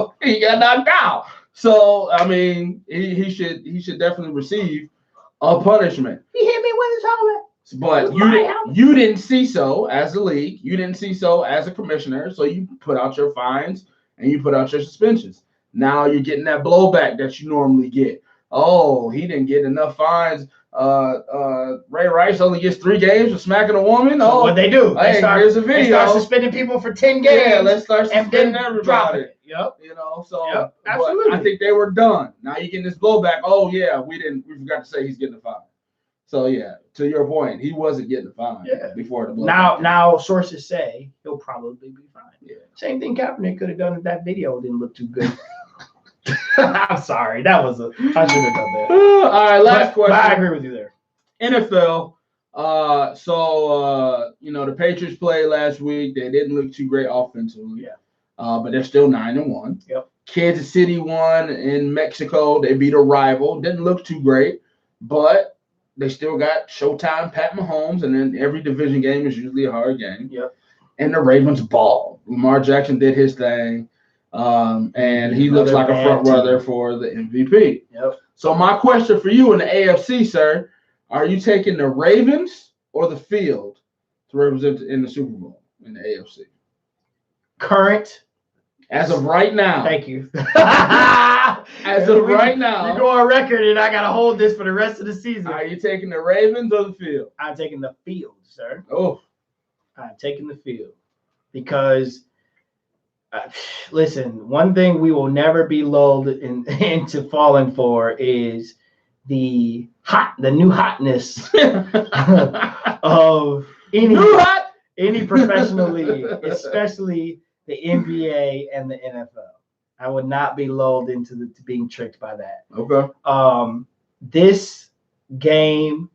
out. So I mean, he should definitely receive a punishment. He hit me with his helmet. But you didn't see so as a league. You didn't see so as a commissioner. So you put out your fines and you put out your suspensions. Now you're getting that blowback that you normally get. Oh, he didn't get enough fines. Ray Rice only gets 3 games for smacking a woman. So what they do? Here's a video. They start suspending people for 10 games. Yeah, let's start suspending everybody. Yep. You know, so yep, absolutely. I think they were done. Now you're getting this blowback. Oh yeah, we forgot to say he's getting a fine. So yeah, to your point, he wasn't getting a fine before the blowback. Now sources say he'll probably be fine. Yeah. Same thing Kaepernick could have done if that video didn't look too good. I'm sorry. I should have done that. All right, last question. But I agree with you there. NFL. The Patriots played last week. They didn't look too great offensively. Yeah. But they're still 9-1. Yep. Kansas City won in Mexico. They beat a rival. Didn't look too great, but they still got Showtime Pat Mahomes, and then every division game is usually a hard game. Yep. And the Ravens ball. Lamar Jackson did his thing. And he looks like a front runner for the MVP. Yep. So my question for you in the AFC, sir, are you taking the Ravens or the field to represent in the Super Bowl in the AFC? Current. As of right now. Thank you. As of right now. We go on record and I got to hold this for the rest of the season. Are you taking the Ravens or the field? I'm taking the field, sir. Oh. I'm taking the field because listen, one thing we will never be lulled into falling for is the new hotness of any professional league, especially the NBA and the NFL. I would not be lulled into being tricked by that. Okay. This game,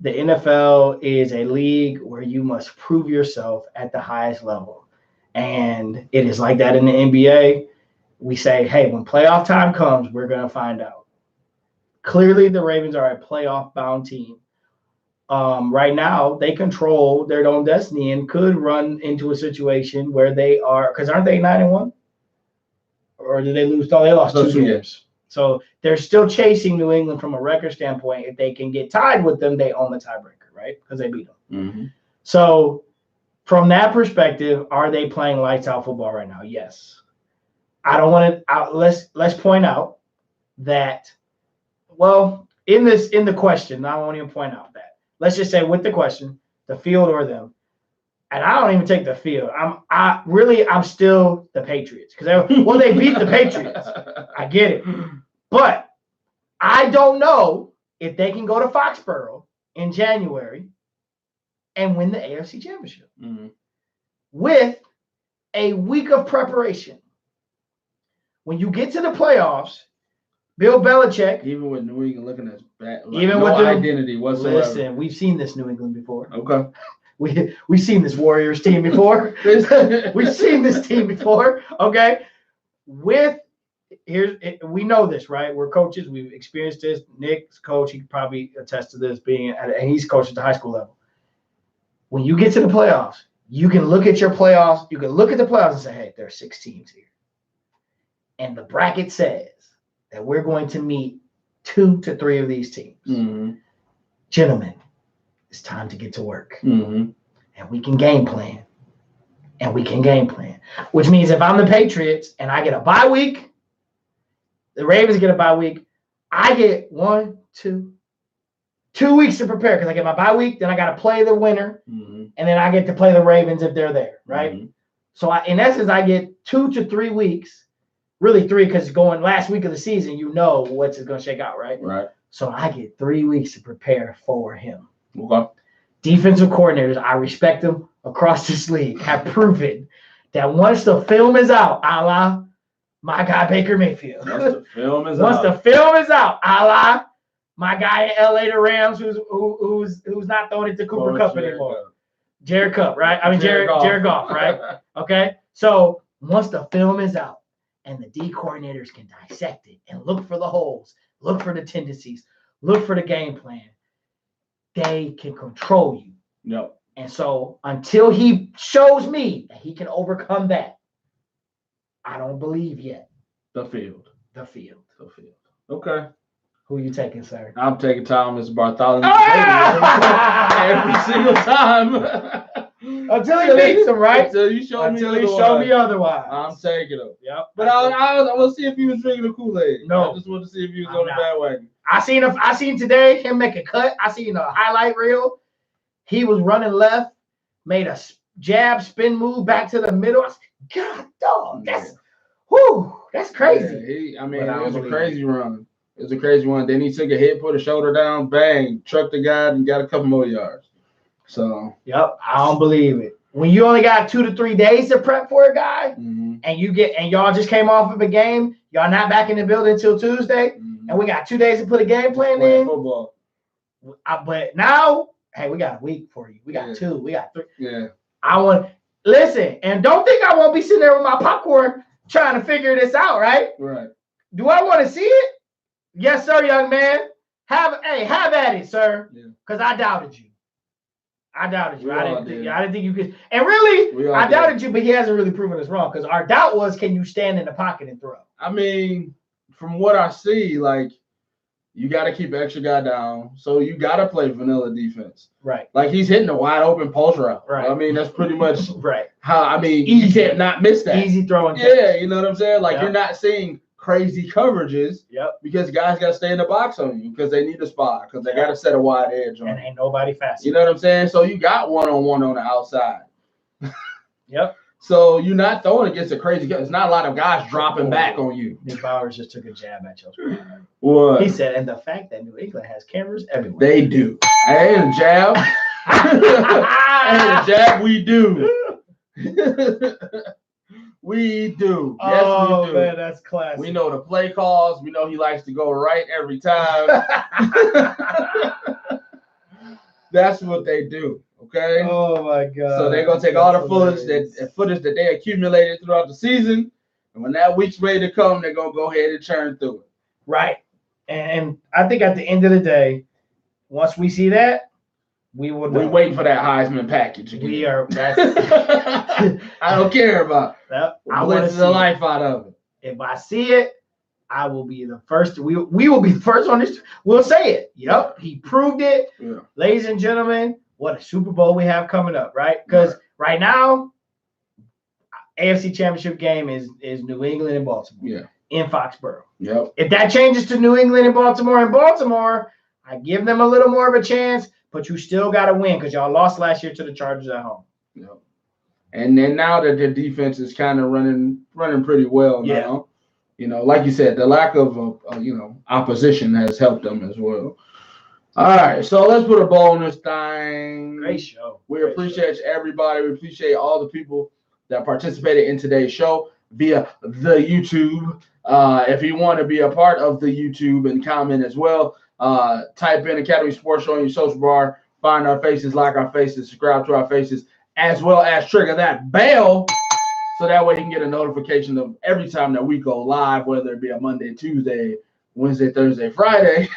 the NFL is a league where you must prove yourself at the highest level. And it is like that in the NBA. We say, hey, when playoff time comes, we're going to find out. Clearly, the Ravens are a playoff-bound team. Right now, they control their own destiny and could run into a situation where they are – because aren't they 9-1? Or did they lose? Oh, they lost 2 games. So they're still chasing New England from a record standpoint. If they can get tied with them, they own the tiebreaker, right? Because they beat them. Mm-hmm. So from that perspective, are they playing lights out football right now? Yes. I don't want to. Let's point out that. Well, in the question, I won't even point out that. Let's just say with the question, the field or them. And I don't even take the field. I'm still the Patriots because they beat the Patriots. I get it, but I don't know if they can go to Foxborough in January and win the AFC Championship with a week of preparation. When you get to the playoffs, Bill Belichick, even with New England looking as bad, even with the identity whatsoever. Listen, we've seen this New England before. Okay. We've seen this Warriors team before. We've seen this team before. Okay. We know this, right? We're coaches. We've experienced this. Nick's coach. He could probably attest to this and he's coached at the high school level. When you get to the playoffs, you can look at your playoffs. You can look at the playoffs and say, hey, there are 6 teams here. And the bracket says that we're going to meet 2 to 3 of these teams. Mm-hmm. Gentlemen, it's time to get to work. Mm-hmm. And we can game plan. Which means if I'm the Patriots and I get a bye week, the Ravens get a bye week, I get 2 weeks to prepare because I get my bye week, then I got to play the winner, and then I get to play the Ravens if they're there, right? Mm-hmm. So in essence, I get 2 to 3 weeks really 3 because going last week of the season, you know what's going to shake out, right? Right. So I get 3 weeks to prepare for him. Okay. Defensive coordinators, I respect them across this league, have proven that once the film is out, a la my guy Baker Mayfield. Once the film is Once out. the film is out, a la my guy in LA, the Rams, who's not throwing it to Cooper Kupp anymore. Jared Goff, right? I mean Jared Goff, right? Okay. So once the film is out and the D coordinators can dissect it and look for the holes, look for the tendencies, look for the game plan, they can control you. Yep. And so until he shows me that he can overcome that, I don't believe yet. The field. Okay. Who you taking, sir? I'm taking Thomas Bartholomew every Ah! single time. Until he beats him, right? Until you show me otherwise. I'm taking him. Yep. But I want to see if he was drinking the Kool-Aid. No. I just want to see if he was on the bandwagon. I seen today him make a cut. I seen a highlight reel. He was running left, made a jab spin move back to the middle. I said, God, dog, that's crazy. Yeah, it was a crazy run. It was a crazy one. Then he took a hit, put a shoulder down, bang, trucked the guy, and got a couple more yards. So. Yep, I don't believe it. When you only got 2 to 3 days to prep for a guy, and y'all just came off of a game, y'all not back in the building until Tuesday, and we got 2 days to put a game plan in. Football. But now, hey, we got a week for you. We got 2. We got 3. Yeah. Listen, and don't think I won't be sitting there with my popcorn trying to figure this out, right? Right. Do I want to see it? Yes, sir, young man. Have at it, sir. Because I doubted you. I didn't think you could. And really, I doubted you, but he hasn't really proven us wrong. Because our doubt was, can you stand in the pocket and throw? I mean, from what I see, like, you got to keep extra guy down. So you got to play vanilla defense. Right. Like, he's hitting a wide open post route. Right. I mean, that's pretty much right. how, you can't not miss that. Easy throwing. Yeah, you know what I'm saying? Like, you're not seeing crazy coverages. Yep. Because guys got to stay in the box on you because they need a spot, because they got to set a wide edge on you. And ain't nobody fast. You know what I'm saying? So you got one-on-one on the outside. Yep. So you're not throwing against a crazy guy. It's not a lot of guys dropping back on you. Nick Bowers just took a jab at you. What? He said, and the fact that New England has cameras everywhere. They do. And a jab. And a jab, we do. We do. Yes, we do. Man, that's classic. We know the play calls. We know he likes to go right every time. That's what they do. Okay. Oh my God. So they're gonna take all the footage that they accumulated throughout the season, and when that week's ready to come, they're gonna go ahead and churn through it. Right. And I think at the end of the day, once we see that, we're waiting for that Heisman package again. We are. That's, I don't care about. I want to see the life out of it. If I see it, I will be the first. We will be the first on this. We'll say it. Yep, he proved it. Yeah. Ladies and gentlemen, what a Super Bowl we have coming up, right? Because right now, AFC Championship game is New England and Baltimore. Yeah. In Foxborough. Yep. If that changes to New England and Baltimore, I give them a little more of a chance, but you still got to win because y'all lost last year to the Chargers at home. Yep. And then now that their defense is kind of running pretty well now, you know, like you said, the lack of opposition has helped them as well. All right, so let's put a bow on this thing. Great show. We appreciate everybody. We appreciate all the people that participated in today's show via the YouTube. If you want to be a part of the YouTube and comment as well, type in Academy Sports Show on your social bar, find our faces, like our faces, subscribe to our faces, as well as trigger that bell so that way you can get a notification of every time that we go live, whether it be a Monday, Tuesday, Wednesday, Thursday, Friday.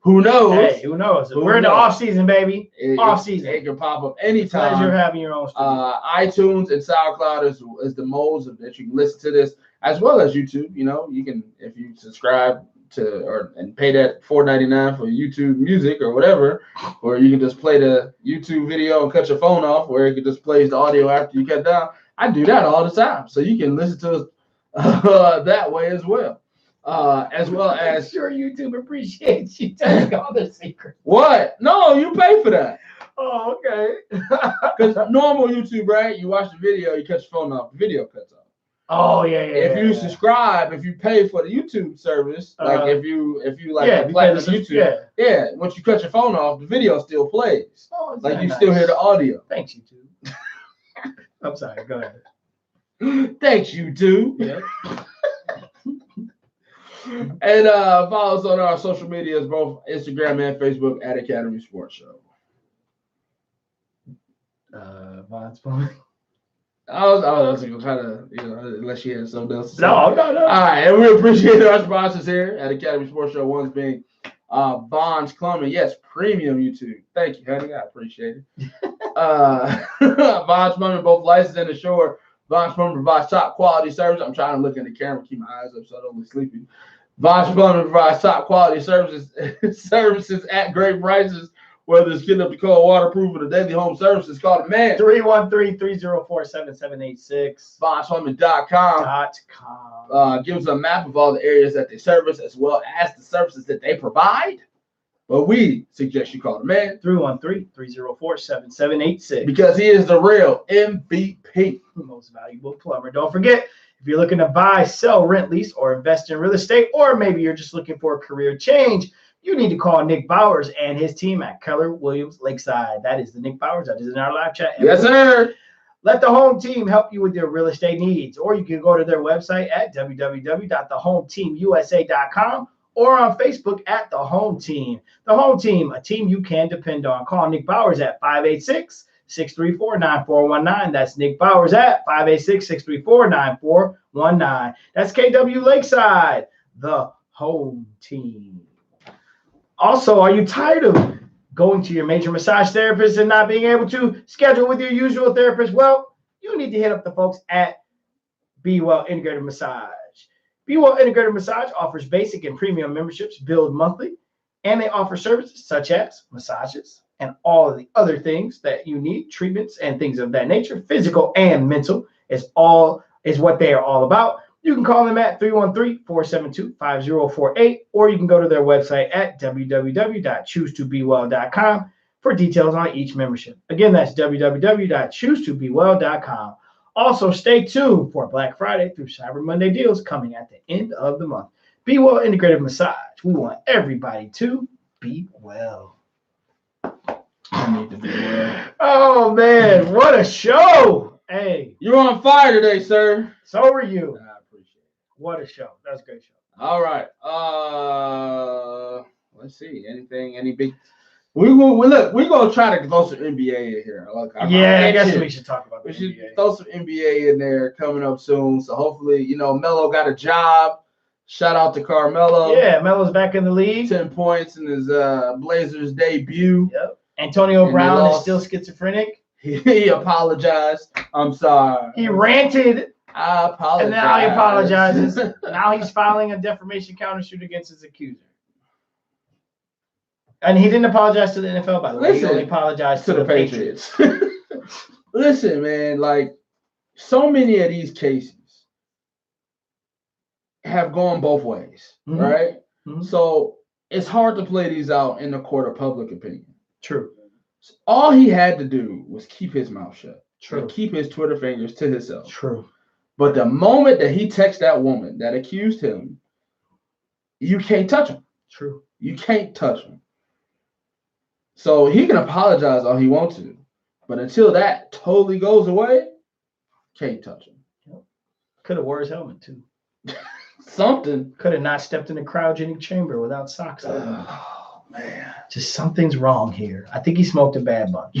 Who knows? Hey, who knows? We're in the off season, baby. Off season. It can pop up anytime. Pleasure having your own studio. iTunes and SoundCloud is the modes that you can listen to this, as well as YouTube. You know, you can, if you subscribe to and pay that $4.99 for YouTube music or whatever, or you can just play the YouTube video and cut your phone off, where it just plays the audio after you cut down. I do that all the time, so you can listen to us that way as well. As well as I'm sure YouTube appreciates you telling all the secrets. What? No, you pay for that. Oh, okay. Because normal YouTube, right? You watch the video, you cut your phone off, the video cuts off. Oh yeah. If you subscribe, if you pay for the YouTube service, like if you like the platinum YouTube, once you cut your phone off, the video still plays. Oh, like you still hear the audio. Thanks, YouTube. I'm sorry. Go ahead. Thanks, YouTube. Yeah. And follow us on our social medias, both Instagram and Facebook at Academy Sports Show. Von's phone. I was gonna try to, unless you had something else to say. No. All right, and we appreciate our sponsors here at Academy Sports Show. One being Bonds Plumbing. Yes, premium YouTube. Thank you, honey. I appreciate it. Bonds Plumbing, both licensed and assured. Bonds Plumbing provides top quality service. I'm trying to look in the camera, keep my eyes up so I don't look sleepy. Bonds Plumbing provides top quality services at great prices. Whether it's getting up to cold waterproof or the daily home services, call the man. 313-304-7786. BondsPlumbing.com. Gives a map of all the areas that they service as well as the services that they provide. But we suggest you call the man. 313-304-7786. Because he is the real MVP. Most valuable plumber. Don't forget, if you're looking to buy, sell, rent, lease, or invest in real estate, or maybe you're just looking for a career change, you need to call Nick Bowers and his team at Keller Williams Lakeside. That is the Nick Bowers that is in our live chat. Yes, sir. Let the home team help you with your real estate needs, or you can go to their website at www.thehometeamusa.com or on Facebook at The Home Team. The Home Team, a team you can depend on. Call Nick Bowers at 586-634-9419. That's Nick Bowers at 586-634-9419. That's KW Lakeside, the Home Team. Also, are you tired of going to your major massage therapist and not being able to schedule with your usual therapist? Well, you need to hit up the folks at Be Well Integrated Massage. Be Well Integrated Massage offers basic and premium memberships billed monthly, and they offer services such as massages and all of the other things that you need, treatments and things of that nature, physical and mental is what they are all about. You can call them at 313-472-5048, or you can go to their website at www.choosetobewell.com for details on each membership. Again, that's www.choosetobewell.com. Also, stay tuned for Black Friday through Cyber Monday deals coming at the end of the month. Be Well Integrated Massage. We want everybody to be well. I need to be well. Oh, man, what a show. Hey. You're on fire today, sir. So are you. What a show. That was a great show. All right. Let's see. Any big we're gonna try to throw some NBA in here. I guess we should talk about we should throw some NBA in there coming up soon. So hopefully, Melo got a job. Shout out to Carmelo. Yeah, Melo's back in the league. 10 points in his Blazers debut. Yep. Antonio Brown is still schizophrenic. He apologized. I'm sorry. He ranted. I apologize. And now he apologizes. Now he's filing a defamation countersuit against his accuser. And he didn't apologize to the NFL, by the way. He only apologized to the Patriots. Listen, man, like so many of these cases have gone both ways, right? Mm-hmm. So it's hard to play these out in the court of public opinion. True. So all he had to do was keep his mouth shut. True. And keep his Twitter fingers to himself. True. But the moment that he texted that woman that accused him, you can't touch him. True. You can't touch him. So he can apologize all he wants to. But until that totally goes away, can't touch him. Yep. Could have wore his helmet, too. Something. Could have not stepped in the cryogenic chamber without socks on. Oh, man. Just something's wrong here. I think he smoked a bad bunch.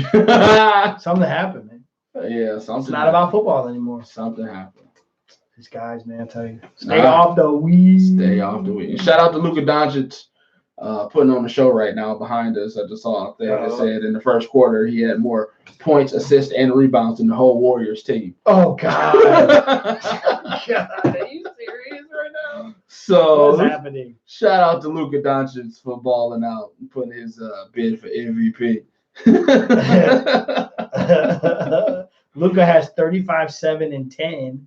Something happened, man. Yeah, something. It's not about football anymore. Something happened. These guys, man, I tell you. Stay off the weed. Stay off the weed. Shout out to Luka Doncic putting on the show right now behind us. I just saw a thing that said in the first quarter he had more points, assists, and rebounds than the whole Warriors team. Oh, God. God, are you serious right now? So, what's happening? Shout out to Luka Doncic for balling out and putting his bid for MVP. Luka has 35, 7, and 10.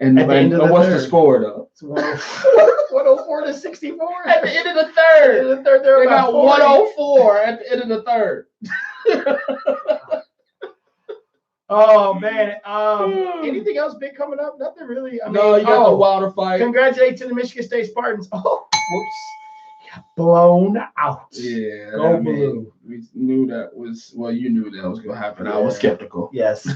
And what's the score, though? It's 104 to 64. At the end of the third. They got 104 at the end of the third. Oh man. Anything else big coming up? Nothing really. I mean, No, you got the Wilder fight. Congratulations to the Michigan State Spartans. Oh, whoops. Got blown out. Yeah. Go blue. We knew that was you knew that was gonna happen. I was skeptical. Yes.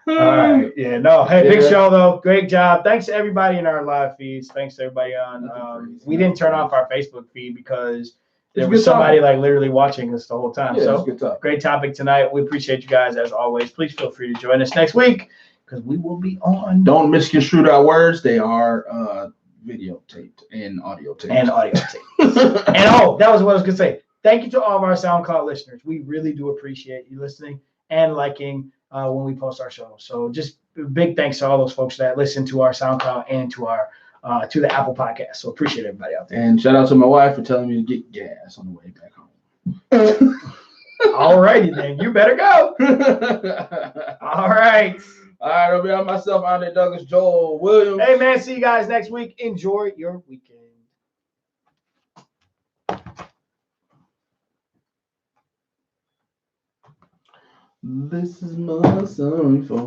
All right. Yeah. No. Hey, big show though. Great job. Thanks to everybody in our live feeds. Thanks to everybody on. We didn't turn off our Facebook feed because there was somebody like literally watching us the whole time. Yeah, so great topic tonight. We appreciate you guys as always. Please feel free to join us next week because we will be on. Don't misconstrue our words. They are videotaped and audio taped. And that was what I was gonna say. Thank you to all of our SoundCloud listeners. We really do appreciate you listening and liking when we post our show. So just big thanks to all those folks that listen to our SoundCloud and to our to the Apple Podcast. So appreciate everybody out there. And shout out to my wife for telling me to get gas on the way back home. All righty then. You better go. All right. All right, I'll be on myself, Andre Douglas, Joel Williams. Hey man, see you guys next week. Enjoy your weekend. This is my song for